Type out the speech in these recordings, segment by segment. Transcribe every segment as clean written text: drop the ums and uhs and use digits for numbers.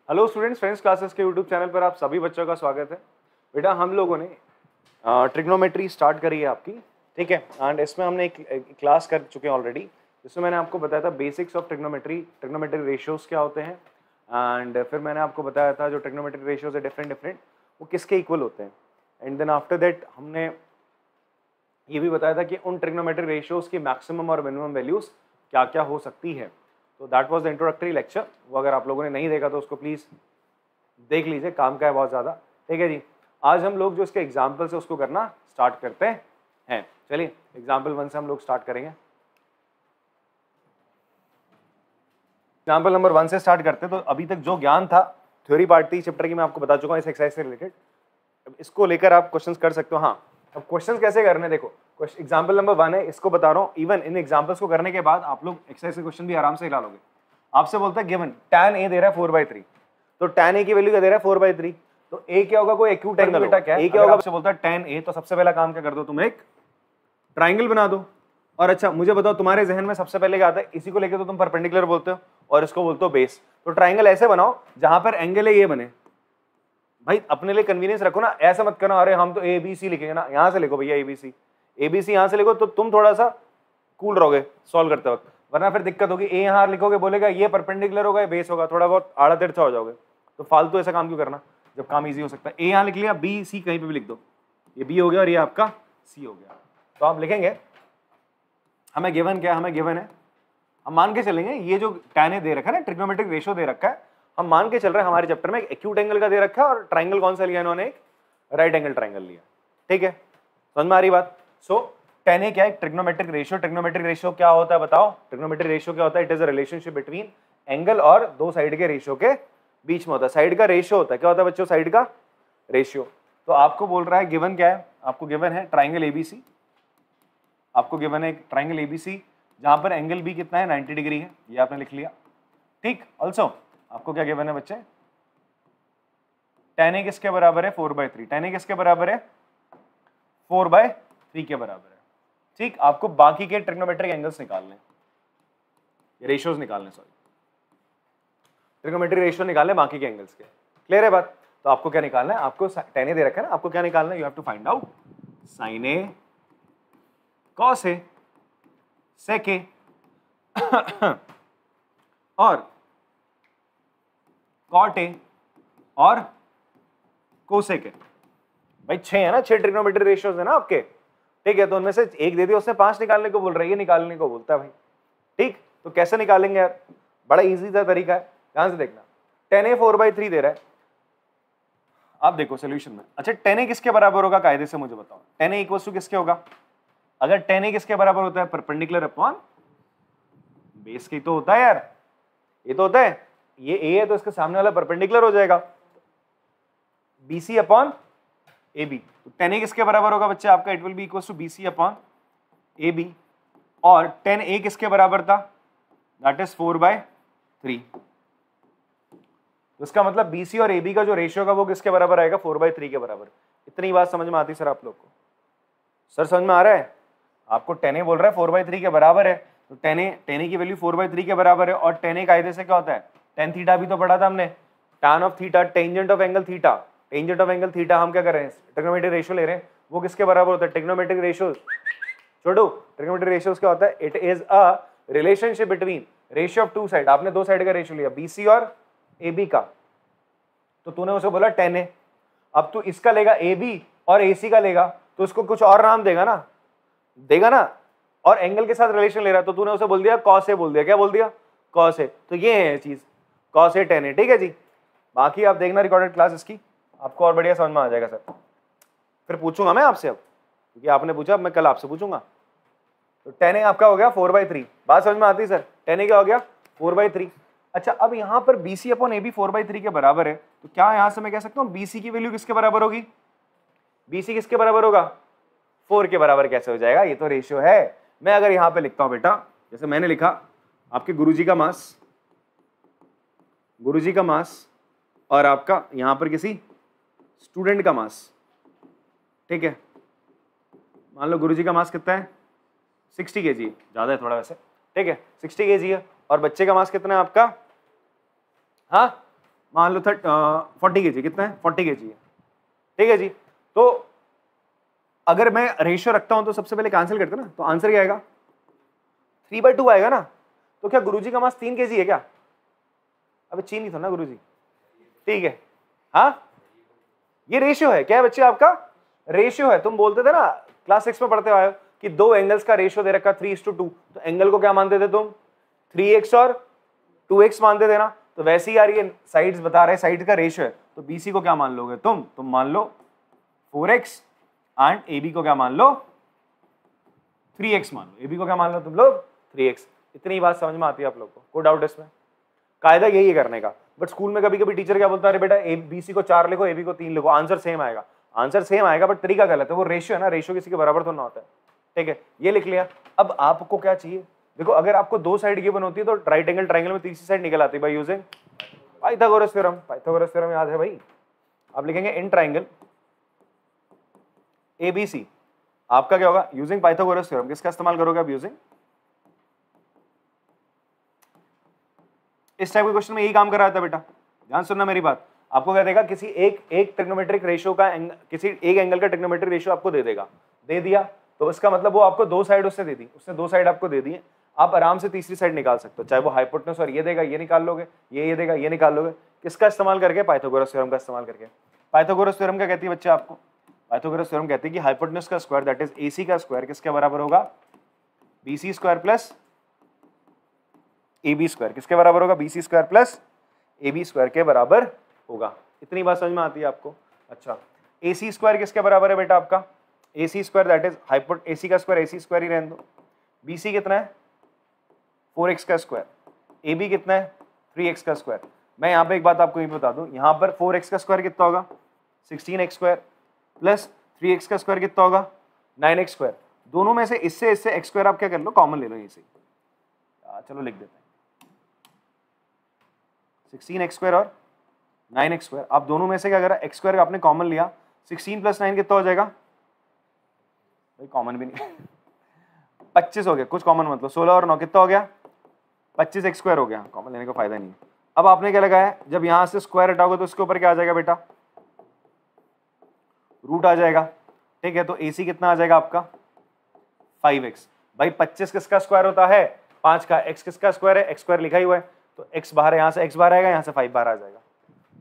Hello students, friends classes के YouTube channel पर आप सभी बच्चों का स्वागत है। बेटा हम लोगों ने ट्रिग्नोमेट्री स्टार्ट करी है आपकी, ठीक है। एंड इसमें हमने एक क्लास कर चुके हैं ऑलरेडी, जिसमें मैंने आपको बताया था basics of trigonometry, trigonometric ratios क्या होते हैं। एंड फिर मैंने आपको बताया था जो ट्रिग्नोमेट्रिक रेशियोज है डिफरेंट वो किसके इक्वल होते हैं। एंड देन आफ्टर दैट हमने ये भी बताया था कि उन ट्रिग्नोमेट्रिक रेशियोज की मैक्सिमम और मिनिमम वैल्यूज क्या क्या हो सकती है। तो that was the introductory lecture. वो अगर आप लोगों ने नहीं देखा तो उसको प्लीज़ देख लीजिए, काम का है बहुत ज़्यादा, ठीक है जी। आज हम लोग जो इसके एग्जाम्पल से उसको करना स्टार्ट करते हैं। चलिए एग्जाम्पल 1 से हम लोग स्टार्ट करेंगे। एग्जाम्पल नंबर 1 से स्टार्ट करते हैं। तो अभी तक जो ज्ञान था थ्योरी पार्ट थी चैप्टर की, मैं आपको बता चुका हूँ इस एक्सरसाइज से रिलेटेड। इसको लेकर आप क्वेश्चंस कर सकते हो। हाँ, अब क्वेश्चंस कैसे करने, देखो एग्जाम्पल नंबर 1 है, इसको बता रहा हूँ। इवन इन एग्जाम्पल्स को करने के बाद आप लोग एक्सरसाइज के क्वेश्चन भी आराम से हिला लोगे। आपसे बोलता है गिवन tan a दे रहा है 4/3, तो tan a की वैल्यू क्या दे रहा है 4/3, तो a क्या होगा, कोई एक्यूट एंगल बेटा क्या है, a क्या होगा। आपसे बोलता है tan a, तो सबसे पहला काम क्या कर दो, तुम एक ट्राइंगल बना दो। और अच्छा मुझे बताओ तुम्हारे जहन में सबसे पहले क्या आता है, इसी को लेकर तो तुम परपेंडिकुलर बोलते हो और इसको बोलते हो बेस। तो ट्राइंगल ऐसे बनाओ जहां पर एंगल है ये बने। भाई अपने लिए कन्वीनियंस रखो ना, ऐसा मत करना अरे हम तो ए बी सी लिखेंगे ना, यहाँ से लिखो भैया ए बी सी यहाँ से लिखो, तो तुम थोड़ा सा कूल रहोगे सॉल्व करते वक्त। वरना फिर दिक्कत होगी, ए यहाँ लिखोगे बोलेगा ये परपेंडिकुलर होगा, ये बेस होगा, थोड़ा बहुत आड़ा तिरछा हो जाओगे। तो फालतू ऐसा काम क्यों करना जब काम इजी हो सकता है। ए यहाँ लिख लिया, बी सी कहीं पे भी लिख दो, ये बी हो गया और ये आपका सी हो गया। तो आप लिखेंगे हमें गिवन क्या है, हमें गिवन है, हम मान के चलेंगे ये जो tan a दे रखा है ना, ट्रिग्नोमेट्रिक रेशियो दे रखा है, हम मान के चल रहे हैं हमारे चैप्टर में एक एक्यूट एंगल का दे रखा है और ट्राइंगल कौन सा लिया इन्होंने, एक राइट एंगल ट्राइंगल लिया, ठीक है। समझ में आ रही बात। सो tan a क्या है, ट्रिग्नोमेट्रिक रेशियो। ट्रिग्नोमेट्रिक रेशियो क्या होता है बताओ, ट्रिग्नोमेट्रिक रेशियो क्या होता है, it is a relationship between angle और दो साइड के रेशियो के बीच में होता है। साइड का रेशियो होता है, क्या होता है बच्चों, साइड का रेशियो। तो आपको बोल रहा है गिवन क्या है, आपको गिवन है ट्राइंगल एबीसी, आपको गिवन है ट्राइंगल एबीसी जहां पर एंगल बी कितना है 90 डिग्री है, ये आपने लिख लिया, ठीक। ऑल्सो आपको क्या गिवन है बच्चे, tan a किसके बराबर है 4/3, tan a किसके बराबर है 4/3 के बराबर है, ठीक। आपको बाकी के ट्रिग्नोमेट्रिक एंगल्स निकालने, रेशियोज निकालने, सॉरी ट्रिग्नोमेट्रिक रेशियो निकालने बाकी के एंगल्स के, क्लियर है बात। तो आपको क्या निकालना है, आपको tan a दे रखा है ना, आपको क्या निकालना है, you have to find out sin a cos a sec a और cot a और कोसेक है। भाई 6 है ना, 6 ट्रिग्नोमेट्रिक रेशियोज है ना आपके, ठीक है। तो उनमें से एक दे दिया उसने, 5 निकालने को बोल रहा है, ये निकालने को बोलता है भाई, ठीक। तो कैसे निकालेंगे यार, बड़ा इजी सा तरीका है, ध्यान से देखना। tan a 4/3 दे रहा है, आप देखो सोल्यूशन में। अच्छा tan a किसके बराबर होगा, कायदे से मुझे बताओ, tan a इक्वल टू किसके होगा, अगर tan a किसके बराबर होता है, परपेंडिकुलर अपॉन बेस की तो होता है यार, ये तो होता है, ये a है तो इसके सामने वाला परपेंडिकुलर हो जाएगा, BC अपॉन AB। तो tan a किसके बराबर होगा बच्चे आपका, it will be equal to BC upon AB। और tan a किसके बराबर था, दैट इज 4/3। तो इसका मतलब BC और AB का जो रेशियो का वो किसके बराबर आएगा, 4/3 के बराबर। इतनी बात समझ में आती सर आप लोग को, सर समझ में आ रहा है। आपको tan a बोल रहा है 4/3 के बराबर है, तो tan a की वैल्यू 4/3 के बराबर है। और tan a कायदे से क्या होता है, tan थीटा भी तो पढ़ा था हमने, tan of theta tangent of angle theta, tangent of angle theta हम क्या कर रहे हैं, ट्रिग्नोमेट्रिक रेशियो ले रहे हैं, वो किसके बराबर होता है, ट्रिग्नोमेट्रिक रेशियो। छोड़ो, ट्रिग्नोमेट्रिक रेशियो क्या होता है, it is a relationship between ratio of two side. आपने दो साइड का रेशियो लिया, BC और AB का, तो तूने उसे बोला tan a। अब तू इसका लेगा AB और AC का लेगा, तो उसको कुछ और नाम देगा ना, और एंगल के साथ रिलेशन ले रहा है, तो तूने उसे बोल दिया cos a, बोल दिया, क्या बोल दिया, cos a। तो ये है चीज cos a tan a, ठीक है जी। बाकी आप देखना रिकॉर्डेड क्लास इसकी, आपको और बढ़िया समझ में आ जाएगा सर। फिर पूछूंगा मैं आपसे अब, क्योंकि आपने पूछा, अब मैं कल आपसे पूछूंगा। तो tan a आपका हो गया 4/3, बात समझ में आती है सर, tan a क्या हो गया 4/3। अच्छा अब यहाँ पर BC अपॉन AB 4/3 के बराबर है, तो क्या यहाँ से मैं कह सकता हूँ BC की वैल्यू किसके बराबर होगी, BC किसके बराबर होगा, 4 के बराबर कैसे हो जाएगा, ये तो रेशियो है। मैं अगर यहाँ पे लिखता हूँ बेटा, जैसे मैंने लिखा आपके गुरुजी का मास और आपका यहाँ पर किसी स्टूडेंट का मास, ठीक है। मान लो गुरुजी का मास कितना है 60 kg, ज्यादा है थोड़ा वैसे, ठीक है 60 kg है, और बच्चे का मास कितना है आपका, हाँ मान लो 40 kg, कितना है 40 kg है, ठीक है जी। तो अगर मैं रेशियो रखता हूं तो सबसे पहले कैंसिल करते ना, तो आंसर क्या आएगा 3/2 आएगा ना। तो क्या गुरुजी का मास 3 kg है क्या? अबे चीनी था ना गुरुजी, ठीक है। हाँ ये रेशियो है, क्या है बच्चे आपका रेशियो है। तुम बोलते थे ना क्लास 6 में पढ़ते आए कि दो एंगल्स का रेशियो दे रखा 3:2, तो एंगल को क्या मानते थे तुम 3x और 2x मानते थे ना। तो वैसे ही यार ये साइड्स बता रहे साइड का रेशियो है, तो BC को क्या मान लोगे तुम मान लो 4x एंड AB को क्या मान लो 3x मान लो, AB को क्या मान लो तुम लोग 3x। इतनी बात समझ में आती है आप लोग को, कोई डाउट इसमें? कायदा यही है करने का। बट स्कूल में कभी कभी टीचर क्या बोलता है, अरे बेटा BC को 4 लिखो AB को 3 लिखो, आंसर सेम आएगा। आंसर सेम आएगा बट तरीका गलत है, वो रेशियो है ना, रेशियो किसी के बराबर तो ना होता है, ठीक है। ये लिख लिया। अब आपको क्या चाहिए, देखो अगर आपको दो साइड गिवन होती है तो राइट एंगल ट्रायंगल में तीसरी साइड निकल आती है by using Pythagoras theorem. Pythagoras theorem याद है भाई, आप लिखेंगे इन ट्रायंगल ABC, आपका क्या होगा यूजिंग पाइथागोरस थ्योरम। किसका इस्तेमाल करोगे आप यूजिंग, इस टाइप के क्वेश्चन में यही काम कर रहा था बेटा, ध्यान सुनना मेरी बात। आपको क्या देगा, किसी एक ट्रिग्नोमेट्रिक रेशियो का किसी एक एंगल का ट्रिग्नोमेट्रिक रेशियो आपको दे देगा, दे दिया तो इसका मतलब वो आपको दो साइड उससे दे दी, उसने दो साइड आपको दे दी है, आप आराम से तीसरी साइड निकाल सकते हो, चाहे वो हाइपोटेनस और ये देगा ये निकाल लोगे, ये देगा ये निकाल लोगे। किसका इस्तेमाल करके, पाइथागोरस थ्योरम का इस्तेमाल करके। पाइथागोरस थ्योरम क्या कहती है बच्चे आपको, पाइथागोरस थ्योरम कहती है कि हाइपोटेनस का स्क्वायर दैट इज AC का स्क्वायर किसके बराबर होगा, BC square plus AB square. किसके बराबर होगा, BC square plus AB square के बराबर होगा। इतनी बात समझ में आती है आपको। अच्छा AC स्क्वायर किसके बराबर है बेटा आपका, AC square that is AC का स्क्वायर AC स्क्वायर ही रहने दो। BC कितना है 4x का स्क्वायर, AB कितना है 3x का स्क्वायर। मैं यहाँ पे एक बात आपको ये बता दूं, यहाँ पर 4x का स्क्वायर कितना होगा 16x स्क्वायर प्लस 3x का स्क्वायर कितना होगा 9x स्क्वायर। दोनों में से इससे x स्क्वायर आप क्या कर लो, कॉमन ले लो यहीं से। चलो लिख देते हैं 16x स्क्वायर और 9x स्क्वायर। आप दोनों में से क्या करा, x स्क्वायर आपने कॉमन लिया, 16 प्लस 9 कितना हो जाएगा भाई, कॉमन भी नहीं 25 हो गया, कुछ कॉमन मतलब 16 और 9 कितना हो गया 25x स्क्वायर हो गया, कॉमन लेने का फायदा नहीं। अब आपने क्या लगाया, जब यहां से स्क्वायर हटाओगे तो इसके ऊपर क्या आ जाएगा बेटा, रूट आ जाएगा, ठीक है। तो AC कितना आ जाएगा आपका 5x। भाई 25 किसका स्क्वायर होता है 5 का, x किसका स्क्वायर है, x स्क्वायर लिखा ही हुआ है, तो x बाहर है, यहाँ से x बाहर आएगा, यहाँ से 5 बाहर आ जाएगा।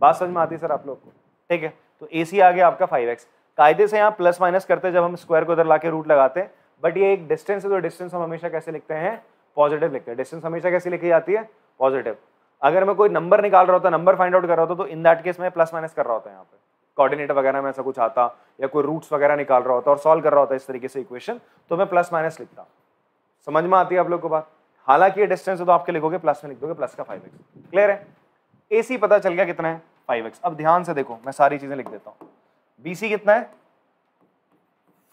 बात समझ में आती है सर आप लोग को, ठीक है। तो AC आ गया आपका 5x। कायदे से यहाँ प्लस माइनस करते हैं जब हम स्क्वायर को इधर लाके रूट लगाते हैं, बट ये एक डिस्टेंस है तो डिस्टेंस हम हमेशा कैसे लिखते हैं, पॉजिटिव लिखते हैं। डिस्टेंस हमेशा कैसे लिखी जाती है, पॉजिटिव। अगर मैं कोई नंबर निकाल रहा होता, नंबर फाइंड आउट कर रहा होता, तो इन दैट केस में प्लस माइनस कर रहा होता है यहाँ पे, कोऑर्डिनेटर वगैरह में ऐसा कुछ आता, या कोई रूट्स वगैरह निकाल रहा होता और सॉल्व कर रहा होता इस तरीके से इक्वेशन, तो मैं प्लस माइनस लिखता। समझ में आती है आप लोग को बात। हालांकि ये डिस्टेंस है तो आपके लिखोगे प्लस में लिख दोगे, प्लस का 5x। क्लियर है, AC पता चल गया कितना है 5x। अब ध्यान से देखो, मैं सारी चीजें लिख देता हूं। BC कितना है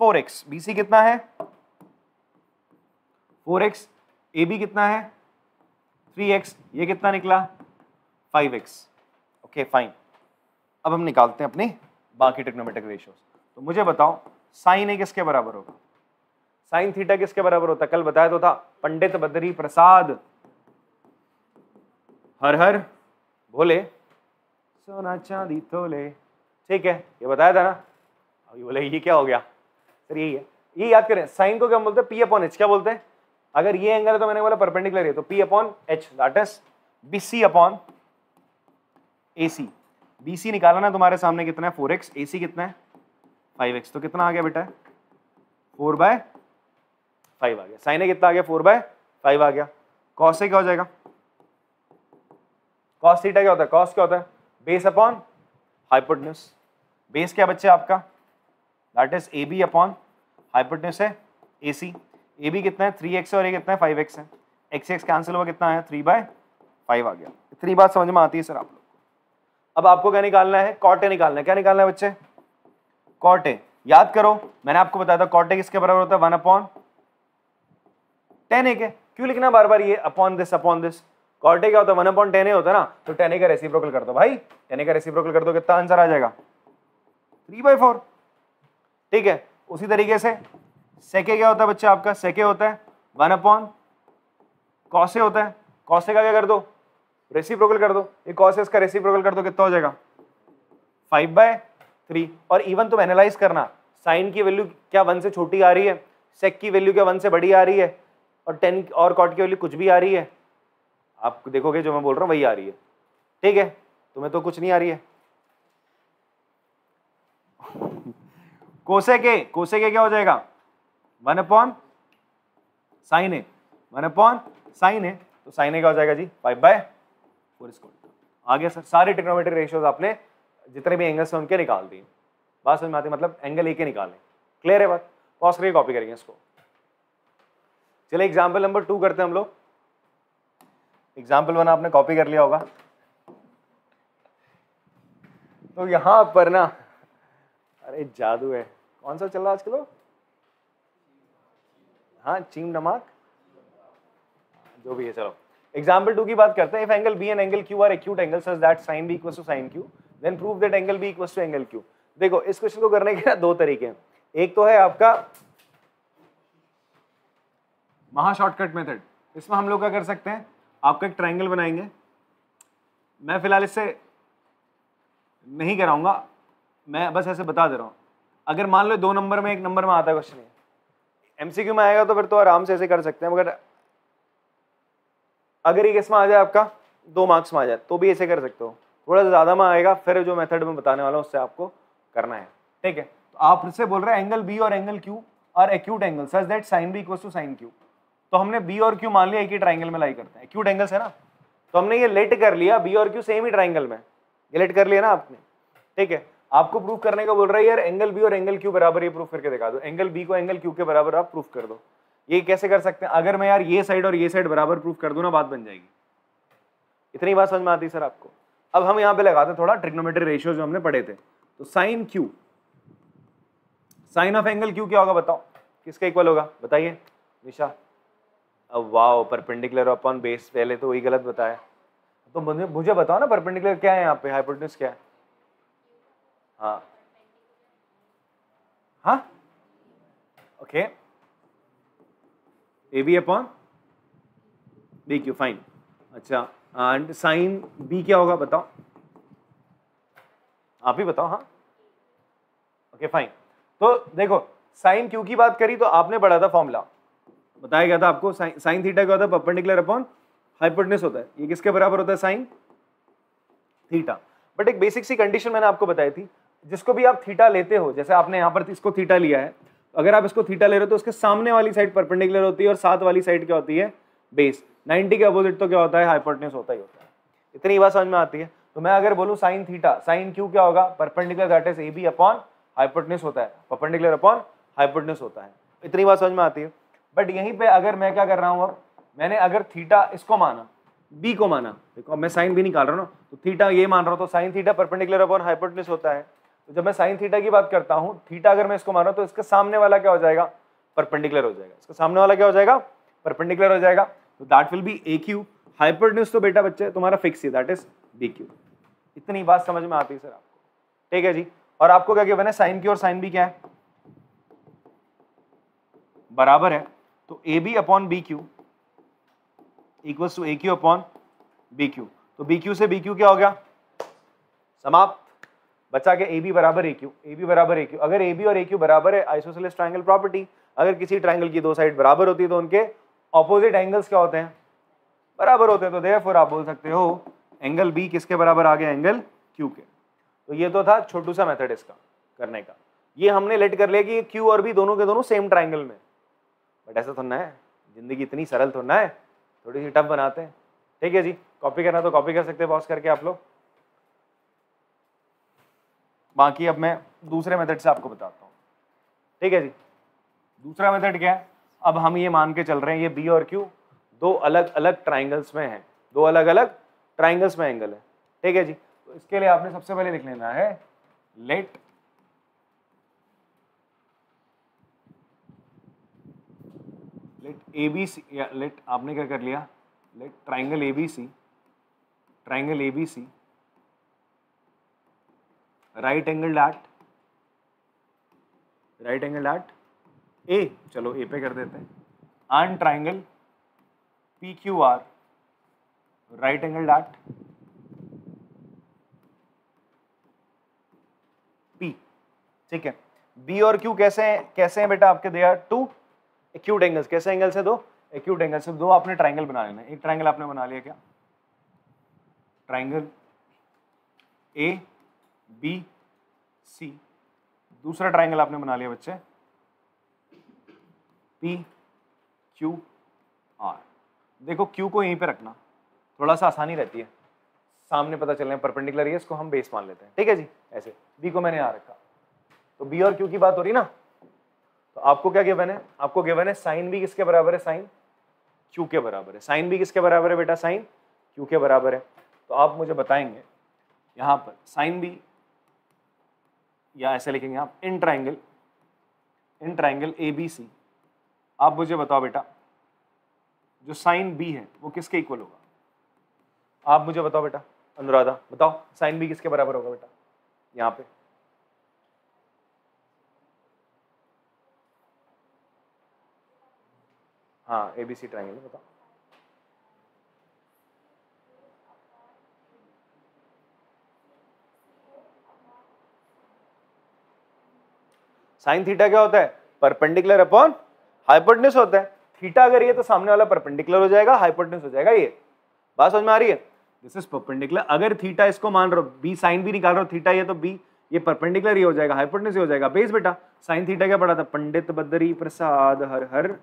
4x, BC कितना है 4x, AB कितना है 3x, ये कितना निकला 5x। Okay fine. अब हम निकालते हैं अपने बाकी ट्रिग्नोमेट्रिक रेशियोज। तो मुझे बताओ साइन A किसके बराबर होगा, साइन थीटा किसके बराबर होता है, कल बताया तो था, पंडित बद्री प्रसाद हर हर भोले सोना चांदी तोले, ठीक है, ये बताया था ना। अभी बोले ये क्या हो गया सर, यही है, ये याद करें। साइन को क्या बोलते हैं, P/H। क्या बोलते हैं, अगर ये एंगल है तो मैंने बोला परपेंडिकुलर है तो P/H that is BC/AC। BC निकाला ना तुम्हारे सामने कितना है 4x, AC कितना है 5x, तो कितना आ गया बेटा 4/5 आ गया। साइन A कितना आ गया 4/5 आ गया। कॉस से क्या हो जाएगा, कॉस थीटा क्या होता है, कॉस क्या होता है बेस अपॉन हाइपोटेन्यूस। बेस क्या बच्चे आपका, that is AB upon hypotenuse है AC। AB कितना है 3x और ये कितना है 5x है, x कैंसिल हुआ कितना है 3/5 आ गया। इतनी बात समझ में आती है सर आप लोग को। अब आपको क्या निकालना है, कॉट A निकालना है। क्या निकालना है बच्चे, कॉट A। याद करो मैंने आपको बताया था कॉट A किसके बराबर होता है 1/tan A के। क्यों लिखना बार बार ये upon this upon this, cot A क्या होता है 1/tan A होता है ना, तो tan A का रेसिप्रोकल कर दो भाई, tan A का रेसिप्रोकल कर दो, कितना आंसर आ जाएगा 3/4, ठीक है। उसी तरीके से sec A क्या होता है बच्चे आपका, sec A होता है 1/cos A होता है, cos A का क्या कर दो रेसिप्रोकल कर दो, ये cos है, इसका रेसिप्रोकल कर दो, कितना हो जाएगा 5/3। और इवन तुम एनालाइज करना, साइन की वैल्यू क्या 1 से छोटी आ रही है, सेक की वैल्यू क्या 1 से बड़ी आ रही है, और टेन और कॉट की वैल्यू कुछ भी आ रही है, आप देखोगे जो मैं बोल रहा हूँ वही आ रही है। ठीक है, तुम्हें तो कुछ नहीं आ रही है। कोसेक ए क्या हो जाएगा 1/sin ए, 1/sin ए, तो sin ए क्या हो जाएगा जी 5/4। आ गया सर, सारे ट्रिग्नोमेट्रिक रेशियोज आपने जितने भी एंगल्स हैं उनके निकाल दिए। बात समझ में आती है, मतलब एंगल ए के निकालने। क्लियर है बात? पॉज करके कॉपी करेंगे इसको। चलिए एग्जाम्पल नंबर 2 करते हैं हम लोग। एग्जाम्पल 1 आपने कॉपी कर लिया होगा। तो यहां पर ना, अरे जादू है, कौन सा चल रहा है आजकल? हाँ, चीम नमक, जो भी है। चलो एग्जाम्पल 2 की बात करते हैं। If angle B and angle Q are acute angle such that sine B equals to sine Q, then prove that angle B equals to angle Q. देखो इस क्वेश्चन को करने के ना 2 तरीके हैं। एक तो है आपका महा शॉर्टकट मेथड। इसमें हम लोग क्या कर सकते हैं, आपका एक ट्रायंगल बनाएंगे। मैं फिलहाल इससे नहीं कराऊंगा, मैं बस ऐसे बता दे रहा हूँ। अगर मान लो 2 नंबर में 1 नंबर में आता है क्वेश्चन, एमसीक्यू में आएगा तो फिर तो आराम से ऐसे कर सकते हैं। मगर अगर ये किसमें आ जाए आपका 2 मार्क्स में आ जाए तो भी ऐसे कर सकते हो। थोड़ा सा ज्यादा में आएगा फिर जो मेथड में बताने वाला हूँ उससे आपको करना है। ठीक है, तो आप इससे बोल रहे हैं एंगल बी और angle Q are acute angle such that sine B equals to sine Q. तो हमने बी और क्यू मान लिया एक ही ट्राइंगल में लाई करते हैं, एक्यूट एंगल्स है ना, तो हमने ये लेट कर लिया बी और क्यू सेम ही ट्राइंगल में, ये लेट कर लिया ना आपने। ठीक है, आपको प्रूफ करने का बोल रहा है यार एंगल बी और एंगल क्यू बराबर, ये प्रूफ करके दिखा दो। एंगल बी को एंगल क्यू के बराबर आप प्रूफ कर दो। ये कैसे कर सकते हैं, अगर मैं यार ये साइड और ये साइड बराबर प्रूफ कर दूं ना, बात बन जाएगी। इतनी बात समझ में आती है सर आपको? अब हम यहाँ पे लगाते हैं थोड़ा ट्रिग्नोमेट्रिक रेशियो जो हमने पढ़े थे। तो sine Q, sine of angle Q क्या होगा बताओ, किसका इक्वल होगा बताइए निशा? अब वाओ, परपेंडिकुलर अपॉन बेस, पहले तो वही गलत बताया। तो मुझे बताओ ना परपेंडिकुलर क्या है यहाँ पे, हाइपोटेन्यूज क्या है? हाँ हाँ, okay, A B upon B Q, fine. अच्छा, एंड साइन बी क्या होगा बताओ, आप ही बताओ। हाँ ओके फाइन। तो देखो साइन क्यू की बात करी तो आपने पढ़ा था फॉर्मूला, बताया गया था आपको, साइन थीटा क्या होता है, परपेंडिकुलर अपॉन हाइपोटेन्यूज होता है। ये किसके बराबर होता है, साइन थीटा। बट एक बेसिक सी कंडीशन मैंने आपको बताई थी, जिसको भी आप थीटा लेते हो, जैसे आपने यहाँ पर इसको थीटा लिया है, अगर आप इसको थीटा ले रहे हो तो उसके सामने वाली साइड परपेंडिकुलर होती है और साथ वाली साइड क्या होती है, बेस। 90 के अपोजिट तो क्या होता है, हाइपोटेन्यूज होता ही होता है। इतनी बात समझ में आती है? तो मैं अगर बोलूँ साइन थीटा, साइन क्यू क्या होगा, perpendicular that is A B upon hypotenuse होता है, परपेंडिकुलर अपॉन हाइपोटेन्यूज होता है। इतनी बात समझ में आती है? बट यहीं पे अगर मैं क्या कर रहा हूँ, अब मैंने अगर थीटा इसको माना, बी को माना, देखो मैं साइन भी निकाल रहा हूँ ना, तो थीटा ये मान रहा हूँ, तो sine theta perpendicular upon hypotenuse होता है। तो जब मैं साइन थीटा की बात करता हूँ, थीटा अगर मैं इसको मान रहा हूँ तो इसके सामने वाला क्या हो जाएगा, परपेंडिकुलर हो जाएगा। इसका सामने वाला क्या हो जाएगा, परपेंडिकुलर हो जाएगा। तो that will be A Q. Hypotenuse तो बेटा बच्चे तुम्हारा फिक्स है, दैट इज बी क्यू। इतनी बात समझ में आती है सर आपको? ठीक है जी। और आपको क्या गिवन है, साइन क्यू और साइन बी क्या है, बराबर है। तो A B upon B Q equals to A Q upon B Q. तो बी क्यू से बी क्यू क्या हो गया, समाप्त। बचा के ए बी बराबर ए क्यू, ए बी बराबर ए क्यू। अगर ए बी और ए क्यू बराबर है, आइसोसेलेस ट्रायंगल प्रॉपर्टी, अगर किसी ट्रायंगल की 2 साइड बराबर होती है तो उनके ऑपोजिट एंगल्स क्या होते हैं, बराबर होते हैं। तो देयरफॉर आप बोल सकते हो एंगल बी किसके बराबर आ गया, एंगल क्यू के। तो ये तो था छोटू सा मेथड इसका करने का। ये हमने लेट कर लिया कि क्यू और बी दोनों के दोनों सेम ट्रायंगल में। बट ऐसा थोड़ा है, जिंदगी इतनी सरल थोड़ा है, थोड़ी सी टफ बनाते हैं। ठीक है जी, कॉपी करना तो कॉपी कर सकते हैं पॉज करके आप लोग। बाकी अब मैं दूसरे मेथड से आपको बताता हूँ। ठीक है जी, दूसरा मेथड क्या है, अब हम ये मान के चल रहे हैं ये बी और क्यू 2 अलग अलग ट्राइंगल्स में है, 2 अलग अलग ट्राइंगल्स में एंगल है। ठीक है जी, तो इसके लिए आपने सबसे पहले लिख लेना है लेट ए बी सी, या लेट आपने क्या कर लिया, let triangle A B C, triangle A B C right angle at A, चलो ए पे कर देते हैं, and triangle P Q R right angle that P, ठीक है। B और Q कैसे हैं बेटा आपके? They are two acute angles. कैसे एंगल से? दो एक्यूट एंगल से। दो आपने ट्राइंगल बना लेना। एक ट्राइंगल आपने बना लिया क्या? Triangle ABC। दूसरा ट्राइंगल आपने बना लिया बच्चे PQR। देखो Q को यहीं पे रखना, थोड़ा सा आसानी रहती है, सामने पता चलने परपेंडिकुलर है, इसको हम बेस मान लेते हैं, ठीक है जी। ऐसे B को मैंने यहाँ रखा, तो B और Q की बात हो रही ना, तो आपको क्या गिवन है? आपको गिवन है साइन B किसके बराबर है? साइन Q के बराबर है। साइन B किसके बराबर है बेटा? साइन Q के बराबर है। तो आप मुझे बताएंगे यहाँ पर साइन B, या ऐसे लिखेंगे आप इन ट्राइंगल ABC, आप मुझे बताओ बेटा जो साइन B है वो किसके इक्वल होगा? आप मुझे बताओ बेटा, अनुराधा बताओ साइन B किसके बराबर होगा बेटा? यहाँ पे हाँ ABC ट्राइंगल, बताओ। साइन थीटा क्या होता है? परपेंडिकुलर अपॉन हाइपोटेन्यूज होता है। थीटा अगर ये तो सामने वाला परपेंडिकुलर हो जाएगा, हाइपोटेन्यूज हो जाएगा। ये बात समझ में आ रही है? This is perpendicular. अगर थीटा इसको मान रहे हो, बी साइन B निकाल रहे हो, थीटा ये तो B ये परपेंडिकुलर ही हो जाएगा, हाइपोटेन्यूज ही हो जाएगा। बेस बेटा साइन थीटा क्या पढ़ा था? पंडित बद्री प्रसाद हर हर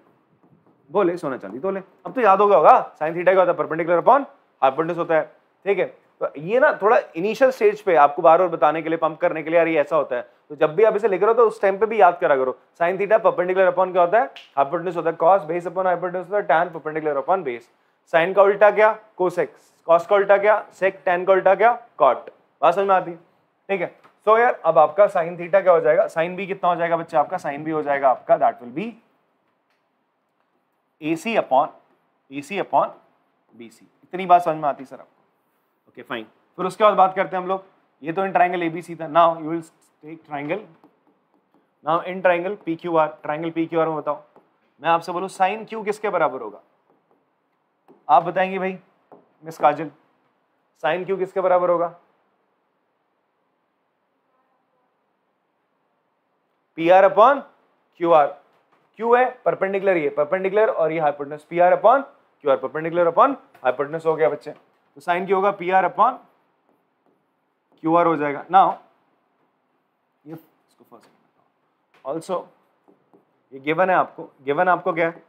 बोले सोना चांदी तोले। अब तो याद हो गया होगा साइन थीटा क्या होता है? परपेंडिकुलर अपॉन हाइपोटेन्यूज होता है, ठीक है। तो ये ना थोड़ा इनिशियल स्टेज पे आपको बार बार बताने के लिए, पंप करने के लिए, यार ये ऐसा होता है, तो जब भी आप इसे लिख रहे हो तो उस टाइम पे भी याद करा करो। साइन थीटा परपेंडिकुलर अपॉन क्या होता है? हाइपोटेन्यूज होता है। कॉस बेस अपॉन हाइपोटेन्यूज होता है। Tan perpendicular upon base. Sine का उल्टा क्या? कोसेक। कॉस का उल्टा क्या? सेक। टैन का उल्टा क्या? कॉट। बात समझ में आती है? ठीक है। सो यार अब आपका साइन थीटा क्या हो जाएगा? साइन B कितना हो जाएगा बच्चे आपका? साइन B हो जाएगा आपका, that will be AC upon BC। इतनी बात समझ में आती सर आपको? Okay fine. फिर उसके बाद बात करते हैं हम लोग, ये तो इन ट्राइंगल ABC था। Now you will take triangle, now in triangle PQR। Triangle PQR में बताओ, मैं आपसे बोलूं साइन Q किसके बराबर होगा? आप बताएंगे भाई मिस काजल, साइन Q किसके बराबर होगा? PR upon QR। Q है परपेंडिकुलर, ये परपेंडिकुलर और ये hypotenuse. PR upon QR, perpendicular upon hypotenuse हो गया बच्चे। तो साइन Q होगा PR अपॉन QR हो जाएगा। नाउ ये इसको फर्स्ट ऑल्सो ये गिवन है आपको। गिवन आपको क्या है?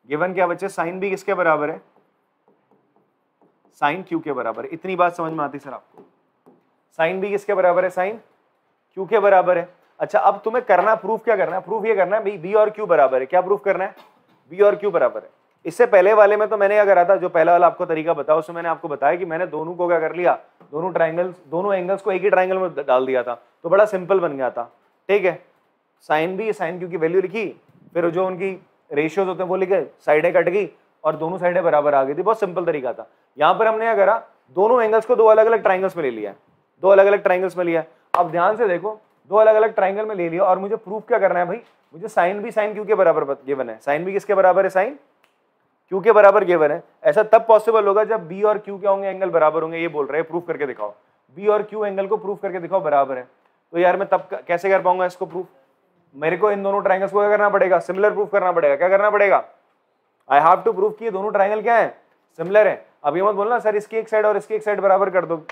गिवन क्या बच्चे? साइन B किसके बराबर है? साइन Q के बराबर है। इतनी बात समझ में आती सर आपको? साइन B किसके बराबर है? साइन Q के बराबर है। अच्छा अब तुम्हें करना, प्रूफ क्या करना है? प्रूफ ये करना है B और Q बराबर है। क्या प्रूफ करना है? B और Q बराबर है। इससे पहले वाले में तो मैंने क्या करा था, जो पहला वाला आपको तरीका बताया उसमें मैंने आपको बताया कि मैंने दोनों को क्या कर लिया, दोनों ट्राइंगल्स, दोनों एंगल्स को एक ही ट्राइंगल में डाल दिया था, तो बड़ा सिंपल बन गया था, ठीक है। साइन B साइन Q की वैल्यू लिखी, फिर जो उनकी रेशियोज होते हैं वो लिखे, साइडें कट गई और दोनों साइडें बराबर आ गई थी। बहुत सिंपल तरीका था। यहाँ पर हमने क्या करा, दोनों एंगल्स को दो अलग अलग ट्राइंगल्स में ले लिया, दो अलग अलग ट्राइंगल्स में लिया। अब ध्यान से देखो, दो अलग अलग ट्राइंगल में ले लिया और मुझे प्रूफ क्या करना है भाई? मुझे साइन B साइन Q के बराबर गिवन है। साइन B किसके बराबर है? साइन Q के बराबर गिवन है। ऐसा तब पॉसिबल होगा जब B और Q क्या होंगे? एंगल बराबर होंगे। ये बोल रहे हैं प्रूफ करके दिखाओ, B और Q एंगल को प्रूफ करके दिखाओ बराबर है। तो यार मैं तब कैसे कर पाऊंगा इसको प्रूफ? मेरे को इन दोनों ट्राइंगल्स को क्या करना पड़ेगा? सिमिलर प्रूफ करना पड़ेगा। क्या करना पड़ेगा? आई हैव टू प्रूफ कि ये दोनों ट्राइंगल क्या है? सिमिलर है। अब ये मत बोलना सर इसकी एक साइड और इसकी एक साइड बराबर कर दो।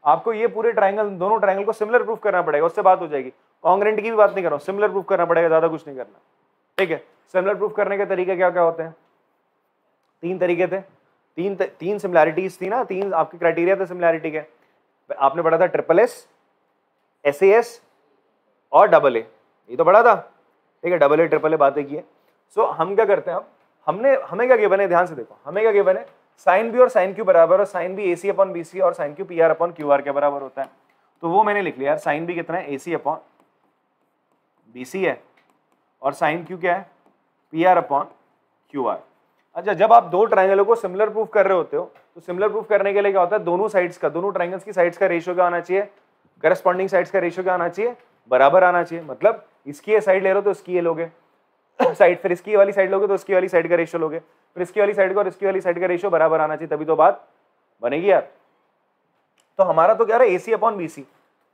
आपको ये पूरे ट्राइंगल, दोनों ट्राइंगल को सिमिलर प्रूफ करना पड़ेगा, उससे बात हो जाएगी। कॉन्ग्रेंट की भी बात नहीं कर रहा हूं, सिमिलर प्रूफ करना पड़ेगा, ज्यादा कुछ नहीं करना, ठीक है। सिमिलर प्रूफ करने के तरीके क्या क्या होते हैं? तीन तरीके थे, तीन सिमिलैरिटीज थी ना, तीन आपके क्राइटेरिया थे सिमिलैरिटी के। आपने पढ़ा था SSS, SAS और AA, ये तो पढ़ा था, ठीक है। AA AAA बातें की है। सो हम क्या करते हैं, अब हमें क्या गिवन है? ध्यान से देखो, हमें क्या गिवन है? साइन B और साइन Q बराबर और sine B AC upon BC और sine Q PR upon QR के बराबर होता है। तो वो मैंने लिख लिया यार, साइन B कितना है? AC अपॉन BC है और साइन Q क्या है? PR upon QR। अच्छा जब आप दो ट्राइंगलों को सिमिलर प्रूफ कर रहे होते हो, तो सिमिलर प्रूफ करने के लिए क्या होता है? दोनों साइड्स का, दोनों ट्राइंगल्स की साइड्स का रेशियो क्या आना चाहिए? करस्पॉन्डिंग साइड्स का रेशियो क्या आना चाहिए? बराबर आना चाहिए। मतलब इसकी ये साइड ले रहे हो तो इसकी ये लोगे साइड, फिर इसकी वाली साइड लोगे तो इसकी वाली साइड का रेशियो लोगे, फिर इसकी वाली साइड का और इसकी वाली साइड का रेशियो बराबर आना चाहिए, तभी तो बात बनेगी यार। तो हमारा तो क्या रहा है, AC upon BC,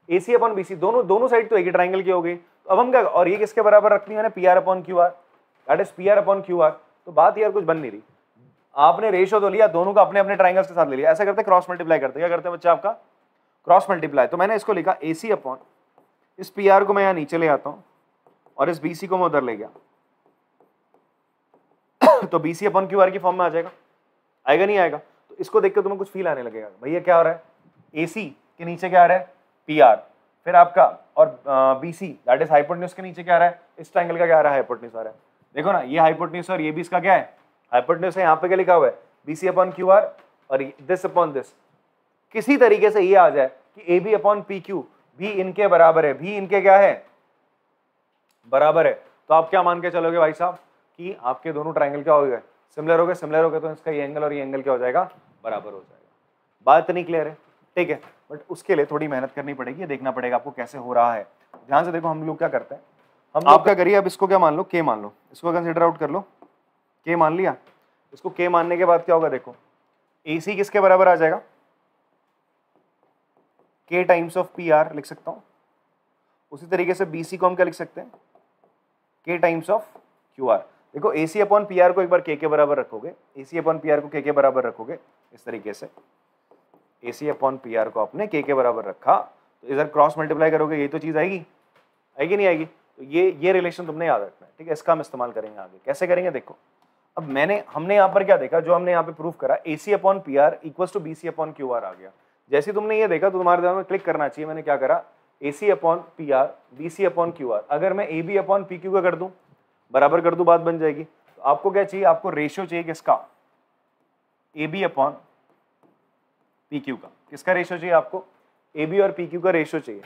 AC upon BC दोनों साइड तो एक ही ट्राइंगल की हो गई। तो अब हम क्या, और ये किसके बराबर रखनी है, PR upon QR, that is PR upon QR। तो बात यार कुछ बन नहीं रही, आपने रेशियो तो लिया दोनों का अपने अपने ट्राइंगल्स के साथ ले लिया। ऐसा करते क्रॉस मल्टीप्लाई करते, क्या करते हैं बच्चा आपका, क्रॉस मल्टीप्लाई। तो मैंने इसको लिखा AC अपॉन, इस PR को मैं यहाँ नीचे ले आता हूँ और इस BC को मैं उधर ले गया तो BC अपॉन QR की फॉर्म में आ जाएगा, आएगा नहीं आएगा। तो इसको देख के तुम्हें कुछ फील आने लगेगा, भैया क्या हो रहा है, AC के नीचे क्या आ रहा है, PR, फिर आपका और BC दैट इज हाइपोटेन्यूज के नीचे क्या आ रहा है, इस ट्राइंगल का क्या आ रहा है, हाइपोटेन्यूज आ रहा है। देखो ना, ये हाइपोटेन्यूज और ये भी इसका क्या है, हाइपोटेन्यूज है। यहाँ पे क्या लिखा हुआ है, BC अपॉन QR और दिस अपॉन दिस। किसी तरीके से ये आ जाए कि AB अपॉन PQ भी इनके बराबर है, भी इनके क्या है, बराबर है। तो आप क्या मान के चलोगे भाई साहब कि आपके दोनों ट्राइंगल क्या हो गए, सिमिलर हो गए। सिमिलर हो गए तो इसका ये एंगल और ये एंगल क्या हो जाएगा, बराबर हो जाएगा। बात नहीं क्लियर है, ठीक है। बट उसके लिए थोड़ी मेहनत करनी पड़ेगी, देखना पड़ेगा आपको कैसे हो रहा है। ध्यान से देखो, हम लोग क्या करते हैं, आप क्या करिए, अब इसको क्या मान लो, K मान लो, इसको कंसिडर आउट कर लो, K मान लिया। इसको K मानने के बाद क्या होगा, देखो AC किसके बराबर आ जाएगा, K टाइम्स ऑफ PR लिख सकता हूं। उसी तरीके से BC को हम क्या लिख सकते हैं, K टाइम्स ऑफ QR। देखो AC अपॉन PR को एक बार K के बराबर रखोगे, AC अपॉन PR को K के बराबर रखोगे, इस तरीके से AC अपॉन PR को आपने K के बराबर रखा, तो इधर क्रॉस मल्टीप्लाई करोगे, ये तो चीज आएगी, आएगी नहीं आएगी। तो ये रिलेशन तुमने याद रखना है, ठीक है। इसका हम इस्तेमाल करेंगे आगे, कैसे करेंगे देखो। अब हमने यहाँ पर क्या देखा, जो हमने यहाँ पे प्रूफ करा, AC upon PR equals to BC upon QR आ गया। जैसे तुमने ये देखा तो तुम्हारे दिमाग में क्लिक करना चाहिए, मैंने क्या करा, AC upon PR BC upon QR। अगर मैं AB अपॉन PQ का कर दूं, बराबर कर दूं, बात बन जाएगी। तो आपको क्या चाहिए, आपको रेशियो चाहिए किसका, AB अपॉन PQ का। किसका रेशियो चाहिए आपको, AB और PQ का रेशियो चाहिए,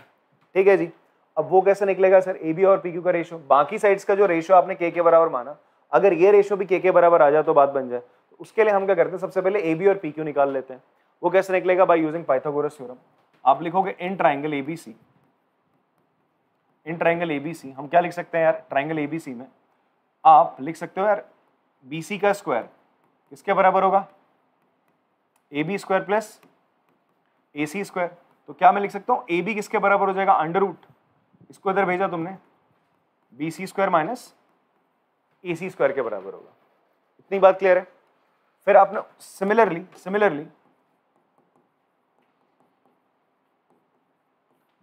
ठीक है जी। अब वो कैसे निकलेगा सर, AB और PQ का रेशियो, बाकी साइड्स का जो रेशियो आपने K के बराबर माना, अगर ये रेशियो भी K के बराबर आ जाए तो बात बन जाए। तो उसके लिए हम क्या करते हैं, सबसे पहले AB और PQ निकाल लेते हैं। वो कैसे निकलेगा, बाय यूजिंग पाइथागोरस थ्योरम। आप लिखोगे इन ट्राइंगल ABC, इन ट्राइंगल ABC हम क्या लिख सकते हैं यार, ट्राइंगल ABC में आप लिख सकते हो यार, BC का स्क्वायर किसके बराबर होगा, AB square plus AC square. तो क्या मैं लिख सकता हूं, AB किसके बराबर हो जाएगा, अंडर रूट, इसको इधर भेजा तुमने, BC square minus AC square के बराबर होगा। इतनी बात क्लियर है। फिर आपने सिमिलरली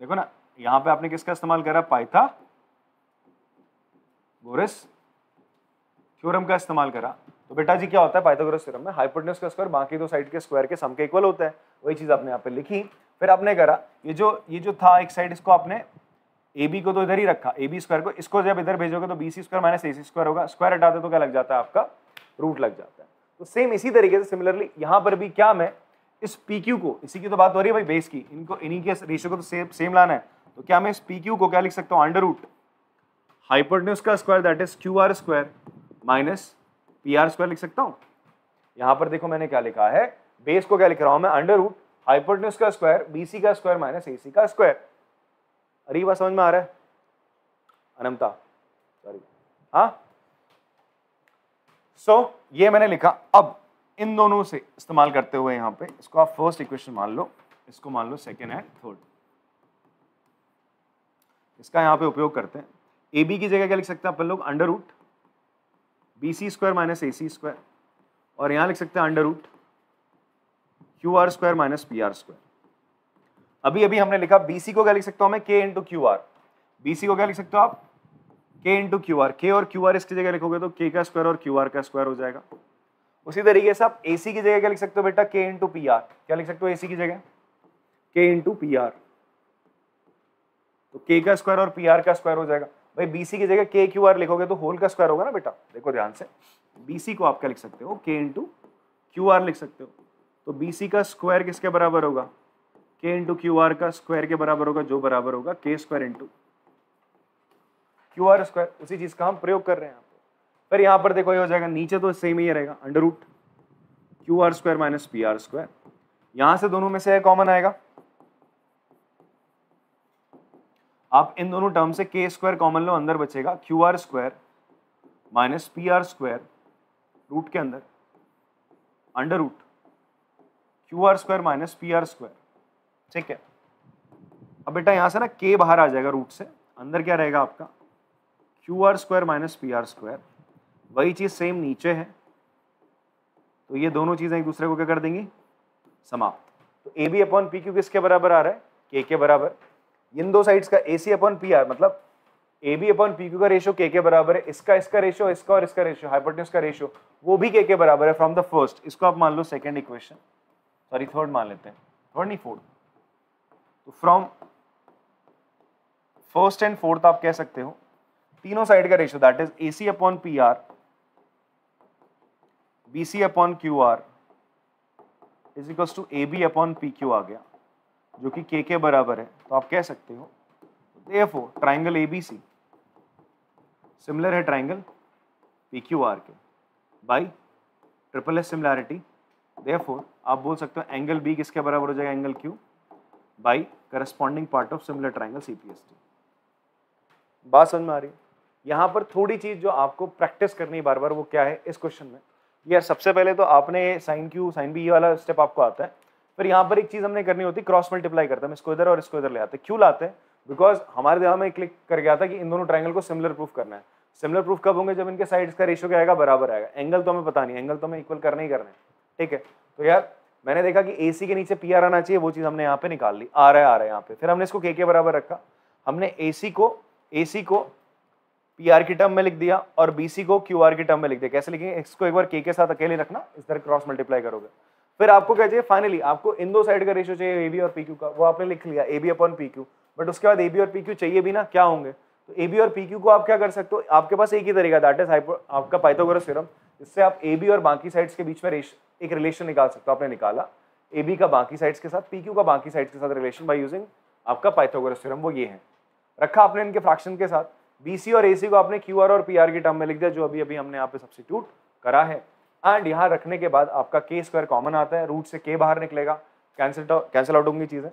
देखो ना, यहां पे आपने किसका इस्तेमाल करा, पाइथागोरस थ्योरम का इस्तेमाल करा। तो बेटा जी क्या होता है, पाइथागोरस थ्योरम में हाइपोटेन्यूज का स्क्वायर बाकी दो साइड के स्क्वायर के सम के इक्वल होता है। वही चीज आपने यहाँ पे लिखी। फिर आपने करा, ये जो था एक साइड, इसको आपने AB को तो इधर ही रखा, AB स्क्वायर को, इसको जब इधर भेजोगे तो BC square minus AC square होगा। स्क्वायर हटाते तो क्या लग जाता है आपका, रूट लग जाता है। तो सेम इसी तरीके से सिमिलरली यहाँ पर भी क्या, मैं इस PQ को, इसी की तो बात हो रही है भाई बेस की, इनको इन्हीं के रेशियो को तो सेम लाना है। तो क्या मैं इस PQ को क्या लिख सकता हूँ, अंडर रूट हाइपोटेन्यूज का square that is QR square minus PR square लिख सकता हूँ। यहाँ पर देखो मैंने क्या लिखा है, बेस को क्या लिख रहा हूँ मैं, अंडर रूट हाइपोटेन्यूज का स्क्वायर BC का स्क्वायर माइनस AC का स्क्वायर। अरे बात समझ में आ रहा है अनंता, सॉरी, हाँ। सो ये मैंने लिखा। अब इन दोनों से इस्तेमाल करते हुए यहाँ पे इसको आप फर्स्ट इक्वेशन मान लो, इसको मान लो सेकेंड एंड थर्ड। इसका यहाँ पे उपयोग करते हैं। AB की जगह क्या लिख सकते हैं अपन लोग, under root BC square minus AC square, और यहाँ लिख सकते हैं under root QR square minus PR square. अभी हमने लिखा BC को क्या लिख सकता हूं मैं, K इंटू QR। BC को क्या लिख सकते हो आप, K इंटू QR। K और QR इसकी जगह लिखोगे तो K का स्क्वायर और QR का स्क्वायर हो जाएगा। उसी तरीके से आप AC की जगह क्या लिख सकते हो बेटा, K इंटू PR। क्या लिख सकते हो AC की जगह, K इंटू PR, तो K का स्क्वायर और PR का स्क्वायर हो जाएगा। भाई BC की जगह K QR लिखोगे तो होल का स्क्वायर होगा ना बेटा। देखो ध्यान से, BC को आप क्या लिख सकते हो, K इंटू QR लिख सकते हो। तो BC का स्क्वायर किसके बराबर होगा, K इंटू QR का स्क्वायर के बराबर होगा, जो बराबर होगा K square into QR square. उसी चीज का हम प्रयोग कर रहे हैं यहाँ पे। फिर यहाँ पर देखो ये हो जाएगा, नीचे तो सेम ही रहेगा, under root QR square minus PR square. यहां से दोनों में से कॉमन आएगा, आप इन दोनों टर्म से K स्क्वायर कॉमन लो, अंदर बचेगा QR square minus PR square root के अंदर, under root Q R square minus P R square, ठीक है। अब बेटा यहां से ना k बाहर आ जाएगा रूट से, अंदर क्या रहेगा आपका Q R square minus P R square, वही चीज सेम नीचे है, तो ये दोनों चीजें एक दूसरे को क्या कर देंगी, समाप्त। तो A B upon P Q किसके बराबर आ रहा है, के के बराबर। इन दो साइड्स का A C upon P R मतलब A B upon P Q का रेशियो के बराबर है, इसका रेशियो, इसका और इसका रेशियो, हाइपोटेन्यूज का रेशियो वो भी के बराबर है फ्रॉम द फर्स्ट। इसको आप मान लो सेकंड इक्वेशन, सॉरी थर्ड मान लेते हैं, थर्ड नहीं फोर्थ। तो फ्रॉम फर्स्ट एंड फोर्थ आप कह सकते हो तीनों साइड का ratio that is A C upon P R B C upon Q R is equal to A B upon P Q आ गया, जो कि के बराबर है। तो आप कह सकते हो देयरफॉर ट्राइंगल एबीसी सिमिलर है ट्राइंगल पी क्यू आर के by triple S similarity. Therefore आप बोल सकते हो एंगल बी किसके बराबर हो जाएगा, angle Q by corresponding part of similar triangle CPST. बात समझ में आ रही है? यहाँ पर थोड़ी चीज जो आपको प्रैक्टिस करनी है बार बार, वो क्या है इस क्वेश्चन में, यार सबसे पहले तो आपने साइन क्यू साइन बी वाला स्टेप आपको आता है, फिर यहाँ पर एक चीज हमने करनी होती है, क्रॉस मल्टीप्लाई करते हैं, इसको इधर और इसको इधर ले आते हैं। क्यों लाते हैं? बिकॉज हमारे दिमाग में क्लिक कर गया था कि इन दोनों ट्राइंगल को सिमिलर प्रूफ करना है। सिमिलर प्रूफ कब होंगे, जब इनके साइड्स का रेशियो क्या आएगा, बराबर आएगा। एंगल तो हमें पता नहीं, एंगल तो हमें इक्वल करना ही करना है, ठीक है। तो यार मैंने देखा कि AC के नीचे PR आना चाहिए, वो चीज हमने यहाँ पे निकाल ली, आ रहा है यहाँ पे। फिर हमने इसको के बराबर रखा, हमने AC को PR की टर्म में लिख दिया और BC को QR की टर्म में लिख दिया। कैसे लिखेंगे, इसको एक बार के साथ अकेले रखना, इस तरह क्रॉस मल्टीप्लाई करोगे। फिर आपको क्या चाहिए, फाइनली आपको इन दो साइड का रेशियो चाहिए AB और PQ का, वो आपने लिख लिया AB अपॉन PQ। बट उसके बाद AB और PQ चाहिए भी ना, क्या होंगे, तो AB और PQ को आप क्या कर सकते हो, आपके पास एक ही तरीका दैट इज आपका पाइथागोरस थ्योरम, इससे आप AB और बाकी साइड्स के बीच में एक रिलेशन निकाल सकते हो। आपने निकाला AB का बाकी साइड्स के साथ, PQ का बाकी साइड्स के साथ रिलेशन बाय यूजिंग आपका पाइथागोरस थ्योरम, वो ये है। रखा आपने इनके फ्रैक्शन के साथ, BC और AC को आपने QR और PR की टर्म में लिख दिया, जो अभी अभी हमने यहाँ पे सब्स्टिट्यूट करा है। एंड यहाँ रखने के बाद आपका k स्क्वायर कॉमन आता है, रूट से k बाहर निकलेगा, कैंसिल आउट होंगी चीजें।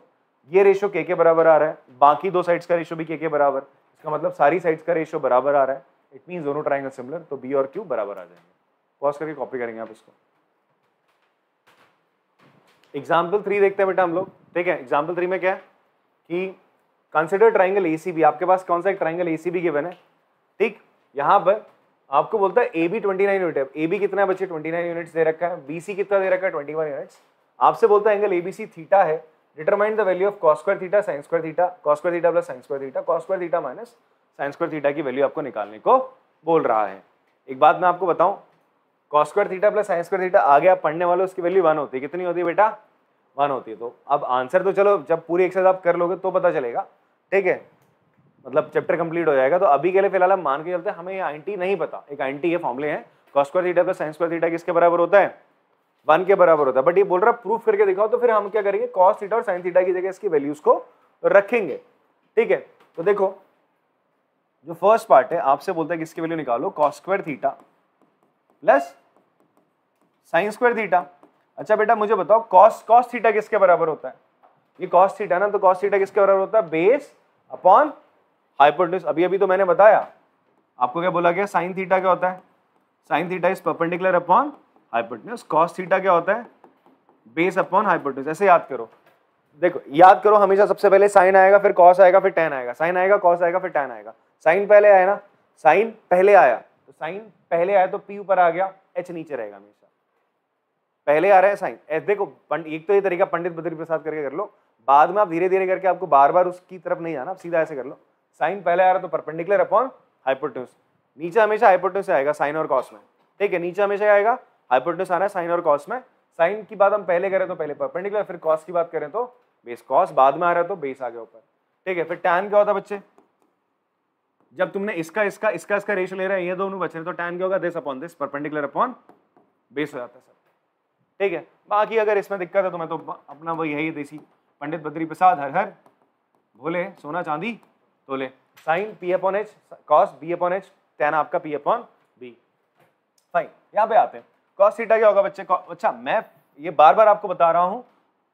ये रेशियो के बराबर आ रहा है, बाकी दो साइड्स का रेशियो भी के बराबर, इसका मतलब सारी साइड्स का रेशियो बराबर आ रहा है। इट मींस दोनों ट्राइंगल सिमिलर, तो B और Q बराबर आ जाएंगे। पॉज करके कॉपी करेंगे आप इसको। एग्जाम्पल 3 देखते हैं बेटा हम लोग, ठीक है। एग्जाम्पल 3 में क्या है कि कंसिडर ट्राइंगल ACB, आपके पास कौन सा एक ट्राइंगल ACB गिवन है, ठीक। यहाँ पर आपको बोलता है AB 29 यूनिट है, AB कितना है बच्चे, 29 यूनिट्स दे रखा है, BC कितना दे रखा है, 21 यूनिट्स। आपसे बोलता है एंगल ABC थीटा है, determine the value of cos square theta sin square theta, cos square theta plus sin square theta, cos square theta minus sin square theta की वैल्यू आपको निकालने को बोल रहा है। एक बात मैं आपको बताऊं, cos square theta plus sin square theta आगे आप पढ़ने वाले, उसकी वैल्यू 1 होती है। कितनी होती है बेटा, 1 होती है। तो अब आंसर तो चलो जब पूरी एक्सरसाइज आप कर लोगे तो पता चलेगा, ठीक है, मतलब चैप्टर कंप्लीट हो जाएगा। तो अभी के लिए फिलहाल हम मान के चलते हैं, हमें ये आइंटी नहीं पता, एक आइंटी ये फॉर्मूले हैं, cos square theta plus sin square theta किसके बराबर होता है, 1 के बराबर होता है। बट ये बोल रहा है प्रूफ करके दिखाओ, तो फिर हम क्या करेंगे, cos थीटा और sin थीटा की जगह इसकी वैल्यूज को रखेंगे, ठीक है। तो देखो जो फर्स्ट पार्ट है, आपसे बोलता है किसकी वैल्यू निकालो, cos square theta plus sin square theta. अच्छा बेटा मुझे बताओ cos थीटा किसके बराबर होता है, ये cos थीटा ना, तो cos थीटा किसके बराबर होता है, बेस अपॉन हाइपोटेन्यूज। अभी तो मैंने बताया आपको, क्या बोला गया, sin थीटा क्या होता है, sin theta is perpendicular upon hypotenuse, cos theta क्या होता है, बेस अपॉन हाइपोटेन्यूज। ऐसे याद करो, देखो याद करो, हमेशा सबसे पहले sin आएगा, फिर cos आएगा, फिर tan आएगा, sin आएगा, cos आएगा, फिर tan आएगा। sin पहले आया ना, sin पहले आया, तो sin पहले आया तो P ऊपर आ गया, H नीचे रहेगा हमेशा। पहले आ रहा है sin, देखो एक तो ये तरीका पंडित बद्री प्रसाद करके कर लो, बाद में आप धीरे धीरे करके, आपको बार बार उसकी तरफ नहीं जाना, सीधा ऐसे कर लो। साइन पहले आ रहा तो परपेंडिकुलर अपॉन हाइपोटेन्यूज, नीचे हमेशा हाइपोटेन्यूज आएगा साइन और कॉस में, ठीक है, नीचे हमेशा आएगा हाइपोटेन्यूज आना है साइन और कॉस में। साइन की बात हम पहले करें तो पहले परपेंडिकुलर, फिर कॉस की बात करें तो बेस, कॉस बाद में आ रहा है तो बेस आ गया ऊपर, ठीक है। फिर टैन क्या होता है बच्चे, जब तुमने इसका रेशियो ले रहा है, ये दोनों बच रहे, तो टैन क्या होगा, this upon this, perpendicular upon base हो जाता है सर, ठीक है। बाकी अगर इसमें दिक्कत है तो मैं तो अपना वही है, देसी पंडित बद्री प्रसाद, हर हर भोले, सोना चांदी तोले। Sine P upon H, cos B upon H, tan आपका P अपॉन B। फाइन, यहाँ पे आते हैं, कॉस थीटा क्या होगा बच्चे। अच्छा मैं ये बार बार आपको बता रहा हूँ,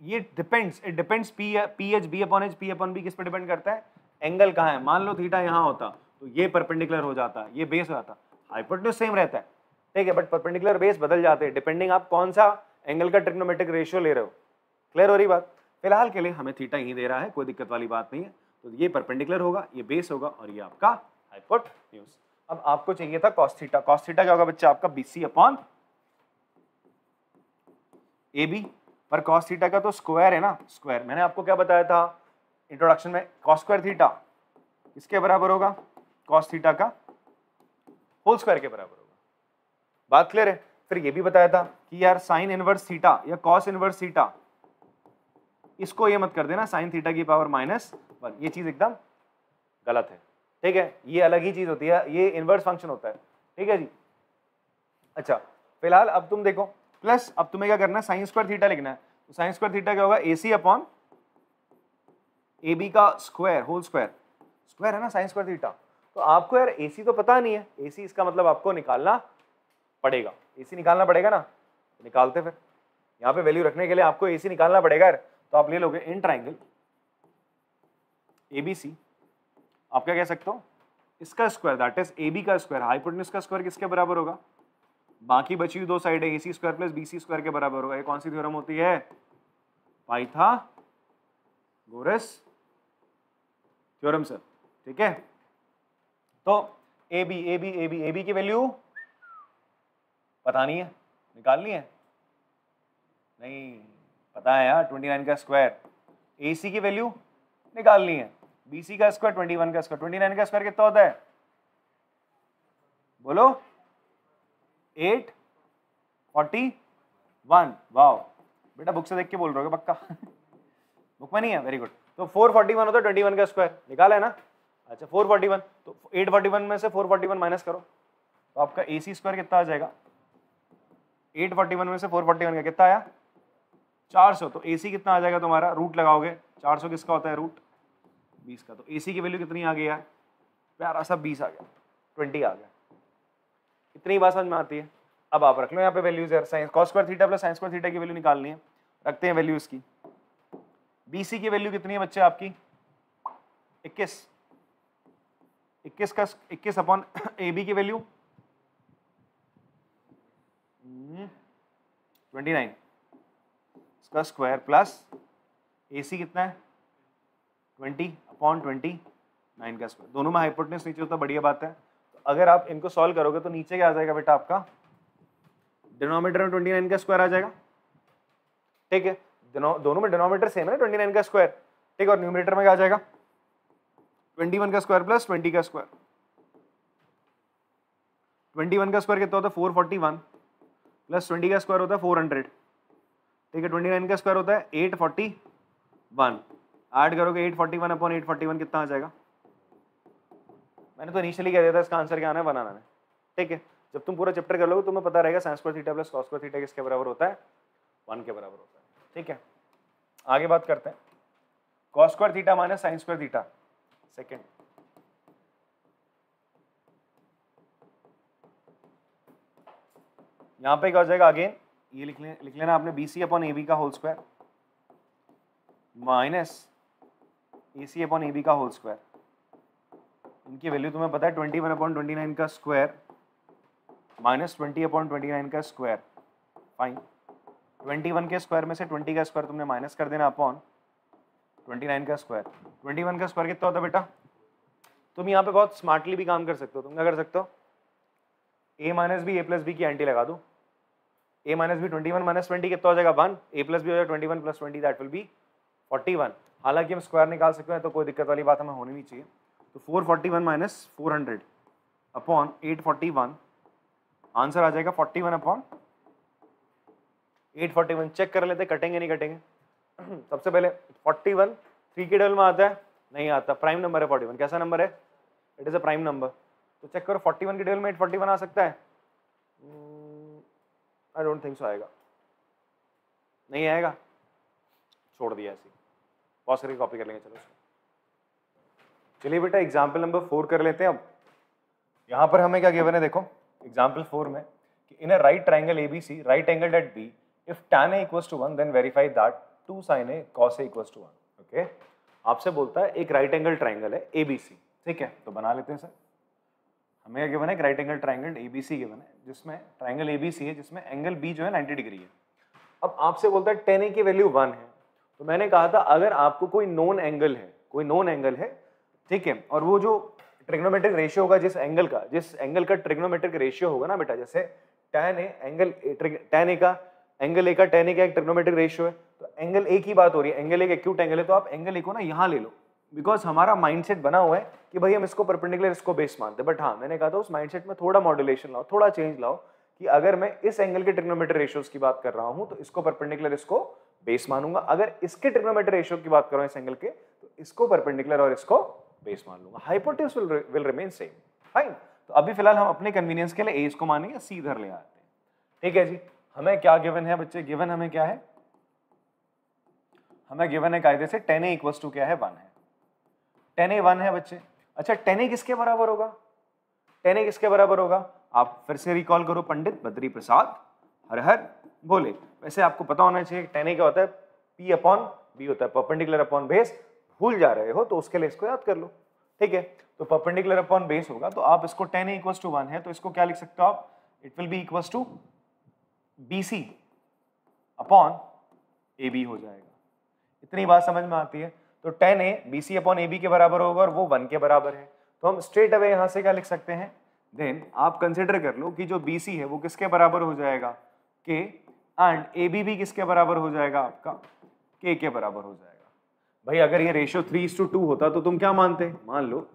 ये depends, it depends, P H B upon H, P upon B किस पे डिपेंड करता है, एंगल कहाँ है। मान लो थीटा यहाँ होता तो ये परपेंडिकुलर हो जाता, ये बेस हो जाता, हाइपोटेन्यूज सेम रहता है, ठीक है, बट परपेंडिकुलर बेस बदल जाते हैं डिपेंडिंग आप कौन सा एंगल का ट्रिग्नोमेट्रिक रेशियो ले रहे हो, क्लियर हो रही बात? फिलहाल के लिए हमें थीटा ही दे रहा है, कोई दिक्कत वाली बात नहीं है। तो ये परपेंडिकुलर होगा, ये बेस होगा और ये आपका हाइपोटेन्यूज। अब आपको चाहिए था कॉस थीटा। कॉस थीटा क्या होगा बच्चा? आपका BC अपॉन AB, पर कॉस थीटा का तो स्क्वायर है ना, स्क्वायर। मैंने आपको क्या बताया था इंट्रोडक्शन में? कॉस स्क्वायर थीटा किसके बराबर होगा? कॉस थीटा का होल स्क्वायर के बराबर होगा। बात क्लियर है? फिर ये भी बताया था कि यार साइन इनवर्स थीटा या कॉस इनवर्स थीटा, इसको ये मत कर देना साइन थीटा की पावर -1, ये चीज एकदम गलत है, ठीक है? ये अलग ही चीज होती है, ये इनवर्स फंक्शन होता है, ठीक है जी। अच्छा, फिलहाल अब तुम देखो, प्लस अब तुम्हें क्या करना है? साइन स्क्वायर थीटा लिखना है। तो साइन स्क्वायर थीटा क्या होगा? AC अपॉन AB का स्क्वायर, होल स्क्वायर, स्क्वायर है ना साइन स्क्वायर थीटा। तो आपको यार AC तो पता नहीं है, AC इसका मतलब आपको निकालना पड़ेगा। AC निकालना पड़ेगा ना, तो निकालते फिर। यहाँ पे वैल्यू रखने के लिए आपको AC निकालना पड़ेगा यार। तो आप ले लोगे इन ट्राइंगल ABC, आप क्या कह सकते हो? इसका स्क्वायर दैट इज AB का स्क्वायर, हाइपोटेन्यूज का स्क्वायर किसके बराबर होगा? बाकी बची हुई दो साइड है AC square plus BC square के बराबर होगा। ये कौन सी थ्योरम होती है? पाइथागोरस थ्योरम सर, ठीक है? तो AB की वैल्यू पता नहीं है, निकालनी है? नहीं पता है यार, 29 का स्क्वायर। AC की वैल्यू निकालनी है, BC का स्क्वायर 21 का स्क्वायर। 29 का स्क्वायर कितना होता है? बोलो 841। वाओ बेटा, बुक से देख के बोल रहे हो पक्का? बुक में नहीं है? Very good. तो 441 होता है 21 का स्क्वायर, निकाला है ना? अच्छा 441, तो 841 में से 441 माइनस करो, तो आपका AC स्क्वायर कितना आ जाएगा? 841 में से 441 का कितना आया? 400। तो AC कितना आ जाएगा तुम्हारा? रूट लगाओगे, 400 किसका होता है? रूट 20 का। तो AC की वैल्यू कितनी आ गई यार? प्यारा सा 20 आ गया, 20 आ गया। इतनी बात समझ में आती है? अब आप रख लो यहाँ पे वैल्यूज यार, sine cos square theta plus sine square theta की वैल्यू निकालनी है। रखते हैं वैल्यू इसकी। BC की वैल्यू कितनी है बच्चे आपकी? 21 अपॉन AB की वैल्यू 29, इसका स्क्वायर प्लस AC कितना है? 20 अपॉन 29 का स्क्वायर। दोनों में हाइपोटेन्यूज नीचे होता, बढ़िया बात है। तो अगर आप इनको सॉल्व करोगे तो नीचे क्या आ जाएगा बेटा? आपका डिनोमिनेटर में 29 का स्क्वायर आ जाएगा, ठीक है? दोनों में डिनोमिनेटर सेम है, 29 का स्क्वायर, ठीक है? और न्यूमरेटर में क्या आ जाएगा? 21 का स्क्वायर प्लस 20 का स्क्वायर। 21 का स्क्वायर कितना होता है? 441 प्लस 20 का स्क्वायर होता है 400, ठीक है? 29 का स्क्वायर होता है 841। ऐड करोगे 841 अपॉन 841 कितना आ जाएगा? मैंने तो इनिशियली कह दिया था इसका आंसर क्या आना है, बनाना है, ठीक है? जब तुम पूरा चैप्टर कर लोगे तुम्हें पता रहेगा sine square theta plus cos square theta किसके बराबर होता है? 1 के बराबर होता है, ठीक है? आगे बात करते हैं। Cos square theta minus sine square theta, second. यहां पे क्या हो जाएगा? अगेन ये लिख लेना आपने, BC अपॉन AB का whole square minus AC upon AB का होल स्क्वायर। इनकी वैल्यू तुम्हें पता है 21 अपॉन 29 का स्क्वायर माइनस 20 अपॉन 29 का स्क्वायर। फाइन, 21 के स्क्वायर में से 20 का स्क्वायर तुमने माइनस कर देना अपॉन 29 का स्क्वायर। 21 का स्क्वायर कितना होता है बेटा? तुम यहाँ पे बहुत स्मार्टली भी काम कर सकते हो। तुम क्या कर सकते हो? a minus B, a plus B की एंटी लगा दो। a माइनस बी 21 माइनस 20 कितना हो जाएगा? 1। a प्लस बी हो जाएगा 21 प्लस 20 दैट विल बी 41। हालांकि हम स्क्वायर निकाल सकते हैं तो कोई दिक्कत वाली बात हमें होनी नहीं चाहिए। तो 441 माइनस 400 अपॉन 841, आंसर आ जाएगा 41 अपॉन 841। चेक कर लेते कटेंगे नहीं कटेंगे। सबसे पहले 41 3 के टेबल में आता है? नहीं आता, प्राइम नंबर है 41। कैसा नंबर है? It is a prime number. तो चेक करो 41 के टेबल में 841 आ सकता है? आई डोंट थिंक सो आएगा, नहीं आएगा, छोड़ दिया ऐसे, पॉज करके कॉपी कर लेंगे। चलो चलिए बेटा एग्जाम्पल नंबर 4 कर लेते हैं। अब यहां पर हमें क्या गिवन है देखो एग्जाम्पल 4 में कि in a right triangle ABC, right angle at B, if tan A equals to 1 then verify that 2 sin A cos A equals to 1। Okay, आपसे बोलता है एक राइट एंगल ट्राइंगल है ABC, ठीक है? तो बना लेते हैं सर। हमें क्या गिवन है? एक right angle triangle ABC given है, जिसमें ट्राइंगल ABC है जिसमें एंगल B जो है 90 डिग्री है। अब आपसे बोलता है tan A की वैल्यू 1 है, तो मैंने कहा था अगर आपको कोई नोन एंगल है, ठीक है, और वो जो ट्रिग्नोमेट्रिक रेशियो होगा जिस एंगल का ट्रिग्नोमेट्रिक रेशियो होगा ना बेटा, जैसे tan A का एंगल A का एक ट्रिग्नोमेट्रिक रेशियो है, तो एंगल A की बात हो रही है, एंगल A एक एक्यूट एंगल है, तो आप एंगल A को ना यहाँ ले लो, बिकॉज हमारा माइंडसेट बना हुआ है कि भाई हम इसको परपेंडिकुलर इसको बेस मानते हैं। बट हाँ, मैंने कहा था उस माइंडसेट में थोड़ा मॉड्यूलेशन लाओ, थोड़ा चेंज लाओ, कि अगर मैं इस एंगल के ट्रिग्नोमेट्रिक रेशियोज की बात कर रहा हूं तो इसको परपेंडिकुलर इसको बेस मानूंगा, अगर इसके ट्रिग्नोमेट्रिक रेशियो की बात कर रहा हूं इस एंगल के, तो इसको परपेंडिकुलर और इसको बेस मान लूंगा। Hypotenuse will remain same, fine. तो अभी फिलहाल हम अपने कन्वीनियंस के लिए a इसको मानेंगे, c इधर ले आते हैं, ठीक है जी। हमें क्या गिवन है बच्चे, गिवन हमें क्या है, हमें गिवन है कायदे से tan a इक्वल्स टू क्या है, 1 है, tan a 1 है बच्चे। अच्छा, tan a किसके बराबर होगा, tan a किसके बराबर होगा, आप फिर से रिकॉल करो, पंडित बद्री प्रसाद हर हर बोले। वैसे आपको पता होना चाहिए tan a क्या होता है, p अपॉन b होता है, परपेंडिकुलर अपॉन बेस। भूल जा रहे हो तो उसके लिए इसको याद कर लो, ठीक है। तो परपेंडिकुलर अपॉन बेस होगा, तो आप इसको tan a इक्वल्स टू 1 है, तो इसको क्या लिख सकते हो आप, it will be equals to bc upon ab हो जाएगा। इतनी बात समझ में आती है। तो tan a bc upon ab के बराबर होगा और वो 1 के बराबर है, तो हम स्ट्रेट अवे यहां से क्या लिख सकते हैं, देन आप कंसिडर कर लो कि जो bc है वो किसके बराबर हो जाएगा, k, एंड ab भी किसके बराबर हो जाएगा, आपका k के बराबर हो जाएगा। भाई अगर ये रेशियो 3:2 होता तो तुम क्या मानते, मान लो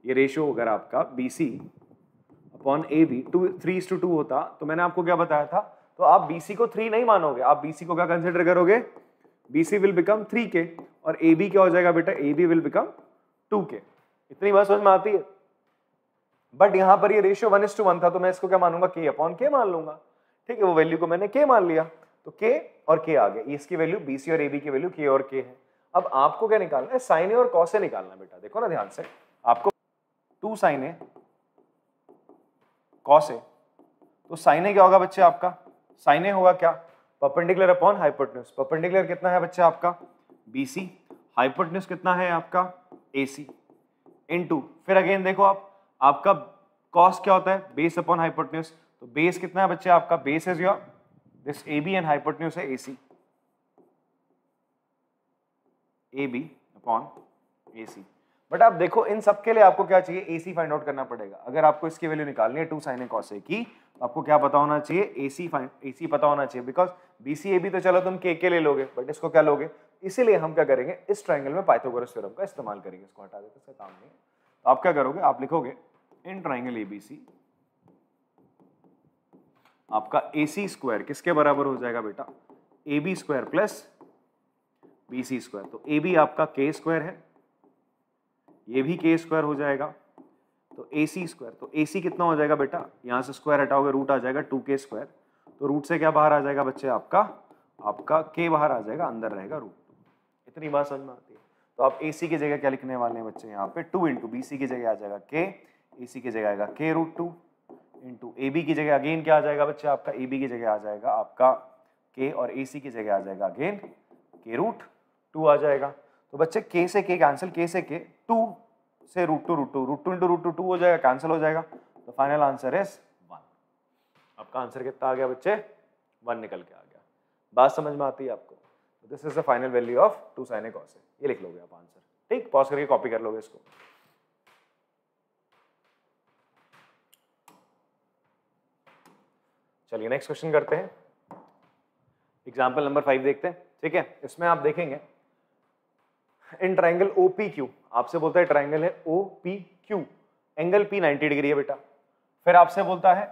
ये रेशियो अगर आपका bc अपॉन ab 3:2 होता, तो मैंने आपको क्या बताया था, तो आप bc को 3 नहीं मानोगे, आप bc को क्या कंसिडर करोगे, bc विल बिकम 3k और ab क्या हो जाएगा बेटा, ab विल बिकम 2k। इतनी बात समझ में आती है। बट यहां पर ये रेशियो 1:1 था, तो मैं इसको क्या मानूंगा, k अपॉन k मान लूंगा, ठीक है। वो वैल्यू को मैंने k मान लिया, तो k और k आ गए, इसकी वैल्यू bc और ab की वैल्यू k और k है। अब आपको क्या निकालना है, साइन ए और कॉस ए निकालना बेटा। देखो ना ध्यान से, आपको 2 साइन ए कॉस ए, तो साइन ए क्या होगा बच्चे आपका, साइन ए होगा क्या, परपेंडिकुलर अपॉन हाइपोटेन्यूज। परपेंडिकुलर कितना है बच्चे आपका BC, हाइपोटेन्यूज कितना है आपका AC इनटू, फिर अगेन देखो आप, आपका कॉस क्या होता है, बेस अपॉन हाइपोटेन्यूज, तो बेस कितना है बच्चे आपका, base is your this AB and hypotenuse है AC, AB upon AC। But आप देखो इन सब के लिए आपको क्या चाहिए, AC फाइंड आउट करना पड़ेगा। अगर आपको इसकी वैल्यू निकालनी है 2 sin a cos a की, तो आपको क्या पता होना चाहिए, AC पता होना चाहिए, बिकॉज BC AB तो चलो तुम के ले लोगे, बट इसको क्या लोगे, इसीलिए हम क्या करेंगे, इस ट्राइंगल में पाइथागोरस थ्योरम का इस्तेमाल करेंगे। इसको हटा देते, इसका काम नहीं है। तो आप क्या करोगे, आप लिखोगे इन ट्राइंगल ABC आपका AC स्क्वायर किसके बराबर हो जाएगा बेटा, AB square plus BC square. तो AB आपका k स्क्वायर है, ये भी k स्क्वायर हो जाएगा, तो AC स्क्वायर, तो AC कितना हो जाएगा बेटा, यहां से स्क्वायर हटाओगे रूट आ जाएगा 2k स्क्वायर, तो रूट से क्या बाहर आ जाएगा बच्चे आपका k बाहर आ जाएगा, अंदर रहेगा रूट। इतनी बात समझ में आती है। तो आप AC की जगह क्या लिखने वाले हैं बच्चे, यहाँ पे 2 इंटू BC की जगह आ जाएगा k, AC की जगह आएगा k रूट 2 इंटू AB की जगह अगेन क्या आ जाएगा बच्चे आपका, AB की जगह आ जाएगा आपका k और AC की जगह आ जाएगा अगेन k रूट 2 आ जाएगा। तो बच्चे k से k कैंसिल, k से k, 2 से रूट 2 इंटू रूट 2 हो जाएगा, कैंसिल हो जाएगा, तो फाइनल आंसर इज 1। आपका आंसर कितना आ गया बच्चे, 1 निकल के आ गया। बात समझ में आती है आपको। This is the final value of 2 sin a cos a, ये लिख लोगे आप आंसर, ठीक। पॉज करके कॉपी कर लोगे इसको। चलिए नेक्स्ट क्वेश्चन करते हैं, एग्जाम्पल नंबर 5 देखते हैं, ठीक है। इसमें आप देखेंगे इन ट्राइंगल OPQ, आपसे बोलता है ट्राइंगल है OPQ, एंगल P 90 डिग्री है बेटा। फिर आपसे बोलता है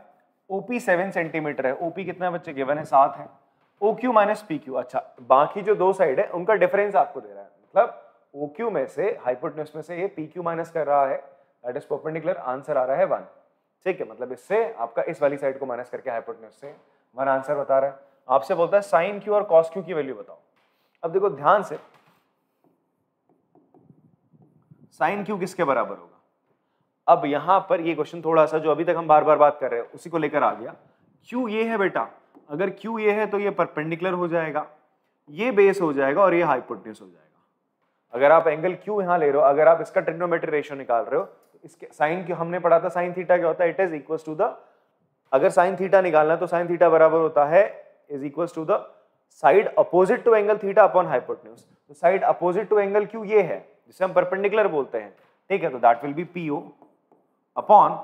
OP 7 सेंटीमीटर है, OP कितना है बच्चे, गिवन है 7 है, OQ माइनस PQ। अच्छा, बाकी जो दो साइड है उनका डिफरेंस आपको दे रहा है, मतलब OQ में से हाइपोटेन्यूज में से ये PQ माइनस कर रहा है, दैट इज परपेंडिकुलर, आंसर आ रहा है 1, ठीक है। मतलब इससे आपका इस वाली साइड को माइनस करके हाइपोटेन्यूज से 1 आंसर बता रहा है। आपसे बोलता है साइन Q और कॉस Q की वैल्यू बताओ। अब देखो ध्यान से, साइन Q किसके बराबर होगा। अब यहां पर ये क्वेश्चन थोड़ा सा जो अभी तक हम बार बार बात कर रहे हैं उसी को लेकर आ गया। Q ये है बेटा, अगर Q ये है तो ये परपेंडिकुलर हो जाएगा, ये बेस हो जाएगा और ये हाइपोटेन्यूज हो जाएगा। अगर आप एंगल Q यहां ले रहे हो, अगर आप इसका ट्रिग्नोमेट्रिक रेशियो निकाल रहे हो, तो इसके साइन Q हमने पढ़ा था साइन थीटा क्या होता है, it is equals to the, अगर साइन थीटा निकालना है तो साइन थीटा बराबर होता है is equals to the side opposite to angle theta upon hypotenuse. तो side opposite to angle Q ये है जिसे हम परपेंडिकुलर बोलते हैं, ठीक है। तो that will be PO upon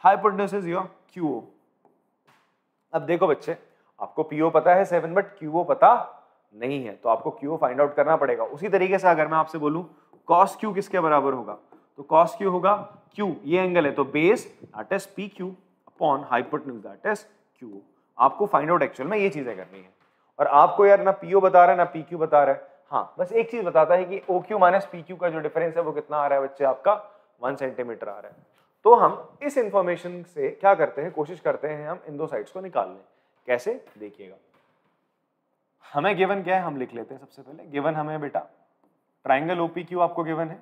hypotenuse is your QO। अब देखो बच्चे, आपको PO पता है 7 बट QO पता नहीं है, तो आपको QO फाइंड आउट करना पड़ेगा। उसी तरीके से अगर मैं आपसे बोलूं cos Q किसके बराबर होगा, तो cos Q होगा Q, ये एंगल है तो base that is PQ upon hypotenuse that is QO। आपको फाइंड आउट एक्चुअल में ये चीजें करनी है। और आपको यार ना PO बता रहा है ना PQ बता रहा है, हाँ बस एक चीज बताता है कि OQ माइनस PQ का जो डिफरेंस है वो कितना आ रहा है बच्चे, आपका 1 सेंटीमीटर आ रहा है। तो हम इस इंफॉर्मेशन से क्या करते हैं, कोशिश करते हैं हम इन दो साइड्स को निकाल लें। कैसे, देखिएगा। हमें गिवन क्या है, हम लिख लेते हैं। सबसे पहले गिवन हमें बेटा ट्राइंगल OPQ आपको गिवन है,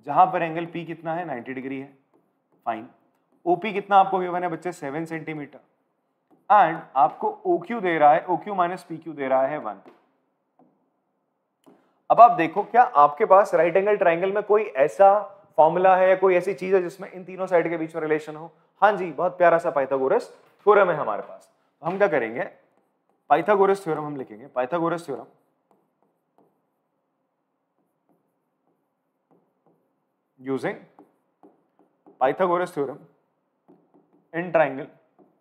जहां पर एंगल P कितना है 90 डिग्री है, फाइन। OP कितना आपको गिवन है बच्चे 7 सेंटीमीटर, एंड आपको OQ दे रहा है, OQ माइनस PQ दे रहा है 1। अब आप देखो, क्या आपके पास राइट एंगल ट्राइंगल में कोई ऐसा फॉर्मूला है या कोई ऐसी चीज है जिसमें इन तीनों साइड के बीच में रिलेशन हो? हाँ जी, बहुत प्यारा सा पाइथागोरस थ्योरम है हमारे पास। तो हम क्या करेंगे, पाइथागोरस थ्योरम हम लिखेंगे। Pythagoras theorem using Pythagoras theorem in triangle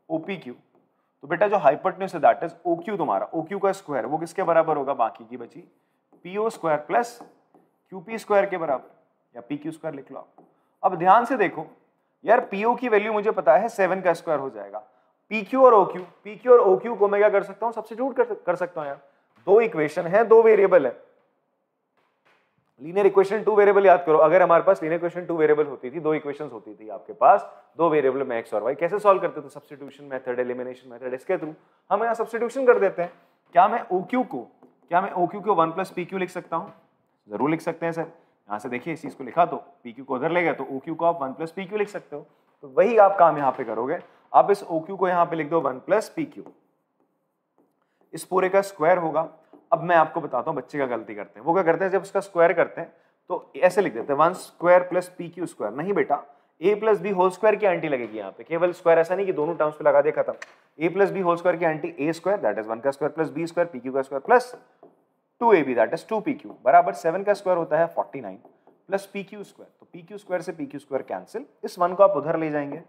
OPQ। तो बेटा जो हाइपोटेन्यूज है दैट इज OQ, तुम्हारा OQ का स्क्वायर वो किसके बराबर होगा, बाकी की बची PO square plus QP square के बराबर, या PQ स्क्वायर लिख लो आप। अब ध्यान से देखो यार, PO की वैल्यू मुझे पता है 7 का स्क्वायर हो जाएगा। PQ और OQ को मैं क्या कर सकता हूँ, सब्स्टिट्यूट कर सकता हूँ यार। दो इक्वेशन है, दो वेरिएबल है। लीनियर इक्वेशन 2 वेरिएबल याद करो, अगर हमारे पास लीनियर इक्वेशन 2 वेरिएबल होती थी, दो इक्वेशंस होती थी आपके पास, दो वेरिएबल में x और y, कैसे सॉल्व करते थे, सब्स्टिट्यूशन मेथड, एलिमिनेशन मेथड, इसके थ्रू हम यहाँ सब्स्टिट्यूशन कर देते हैं। क्या मैं OQ को 1 प्लस PQ लिख सकता हूँ? जरूर लिख सकते हैं सर। यहाँ से देखिए, इस चीज को लिखा तो PQ को उधर ले गया, तो OQ को आप 1 प्लस PQ लिख सकते हो। तो वही आप काम यहाँ पे करोगे, आप इस OQ को यहाँ पे लिख दो 1 प्लस PQ, इस पूरे का स्क्वायर होगा। अब मैं आपको बताता हूँ बच्चे क्या गलती करते हैं। वो क्या करते हैं, जब उसका स्क्वायर करते हैं तो ऐसे लिख देते हैं 1 स्क्वायर प्लस PQ स्क्वायर। नहीं बेटा, a plus B whole square की आंटी लगेगी यहाँ पे, केवल स्क्वायर, ऐसा नहीं कि दोनों टर्म्स पे लगा दे खत्म। a plus B whole square की आंटी a स्क्वायर दैट इज 1 का square plus b square PQ का square plus 2ab that is 2PQ बराबर 7 का स्क्वायर होता है 49 प्लस PQ स्क्वायर। तो PQ स्क्वायर से PQ स्क्वायर कैंसिल, इस 1 को आप उधर ले जाएंगे,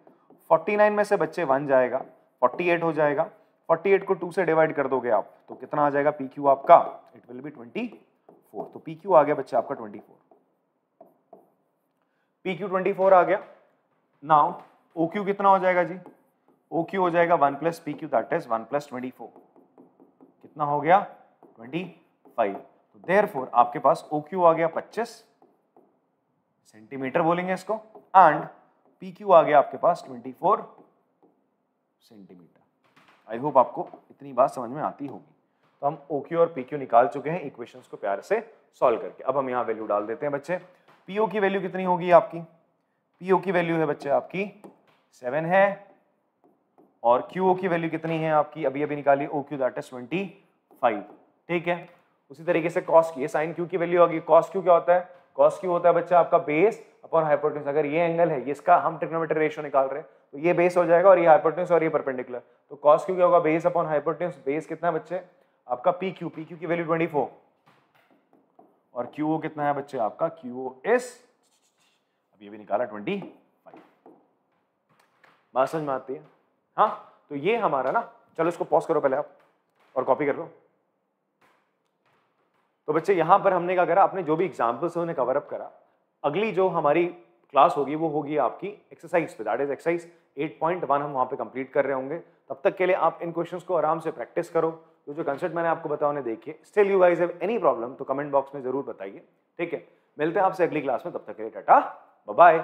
49 में से बच्चे 1 जाएगा, 48 हो जाएगा। 48 को 2 से डिवाइड कर दोगे आप तो कितना आ जाएगा PQ आपका, इट विल बी 24। तो PQ आ गया बच्चा आपका 24, PQ 24 आ गया। नाउ OQ कितना हो जाएगा जी, OQ हो जाएगा 1 plus PQ that is 1 plus 24, कितना हो गया 25। तो देयरफॉर आपके पास OQ आ गया 25 सेंटीमीटर बोलेंगे इसको, एंड PQ आ गया आपके पास 24 सेंटीमीटर। आई होप आपको इतनी बात समझ में आती होगी। तो हम OQ और PQ निकाल चुके हैं इक्वेशंस को प्यार से सॉल्व करके। अब हम यहाँ वैल्यू डाल देते हैं बच्चे। PO की वैल्यू कितनी होगी आपकी, PO की वैल्यू है बच्चे आपकी 7 है, और QO की वैल्यू कितनी है आपकी, अभी अभी निकाली OQ दैट इज 25, ठीक है। उसी तरीके से cos की, साइन Q की वैल्यू आ गई। cos Q क्या होता है, cos Q होता है बच्चा आपका बेस अपॉन हाइपोटेन्यूज। अगर ये एंगल है, इसका हम ट्रिग्नोमेट्री रेशियो निकाल रहे हैं, तो ये बेस हो जाएगा और ये हाइपोटेन्यूज और ये परपेंडिकुलर। तो cos Q क्या होगा, बेस अपॉन हाइपोटेन्यूज। बेस कितना है बच्चे आपका PQ की वैल्यू 24, और QO कितना है बच्चे आपका, QO इज अभी अभी निकाला 25। बात समझ में आती है? हाँ, तो ये हमारा ना, चलो इसको पॉज करो पहले आप और कॉपी कर लो। तो बच्चे यहाँ पर हमने क्या करा, अपने जो भी एग्जाम्पल्स है उन्हें कवर अप करा। अगली जो हमारी क्लास होगी वो होगी आपकी एक्सरसाइज पे, दैट इज एक्सरसाइज 8.1 हम वहाँ पे कंप्लीट कर रहे होंगे। तब तक के लिए आप इन क्वेश्चंस को आराम से प्रैक्टिस करो, जो कंसेप्ट मैंने आपको बताया उन्हें देखिए। Still you guys have any problem तो कमेंट बॉक्स में जरूर बताइए, ठीक है। मिलते हैं आपसे अगली क्लास में, तब तक के लिए टाटा बाय बाय।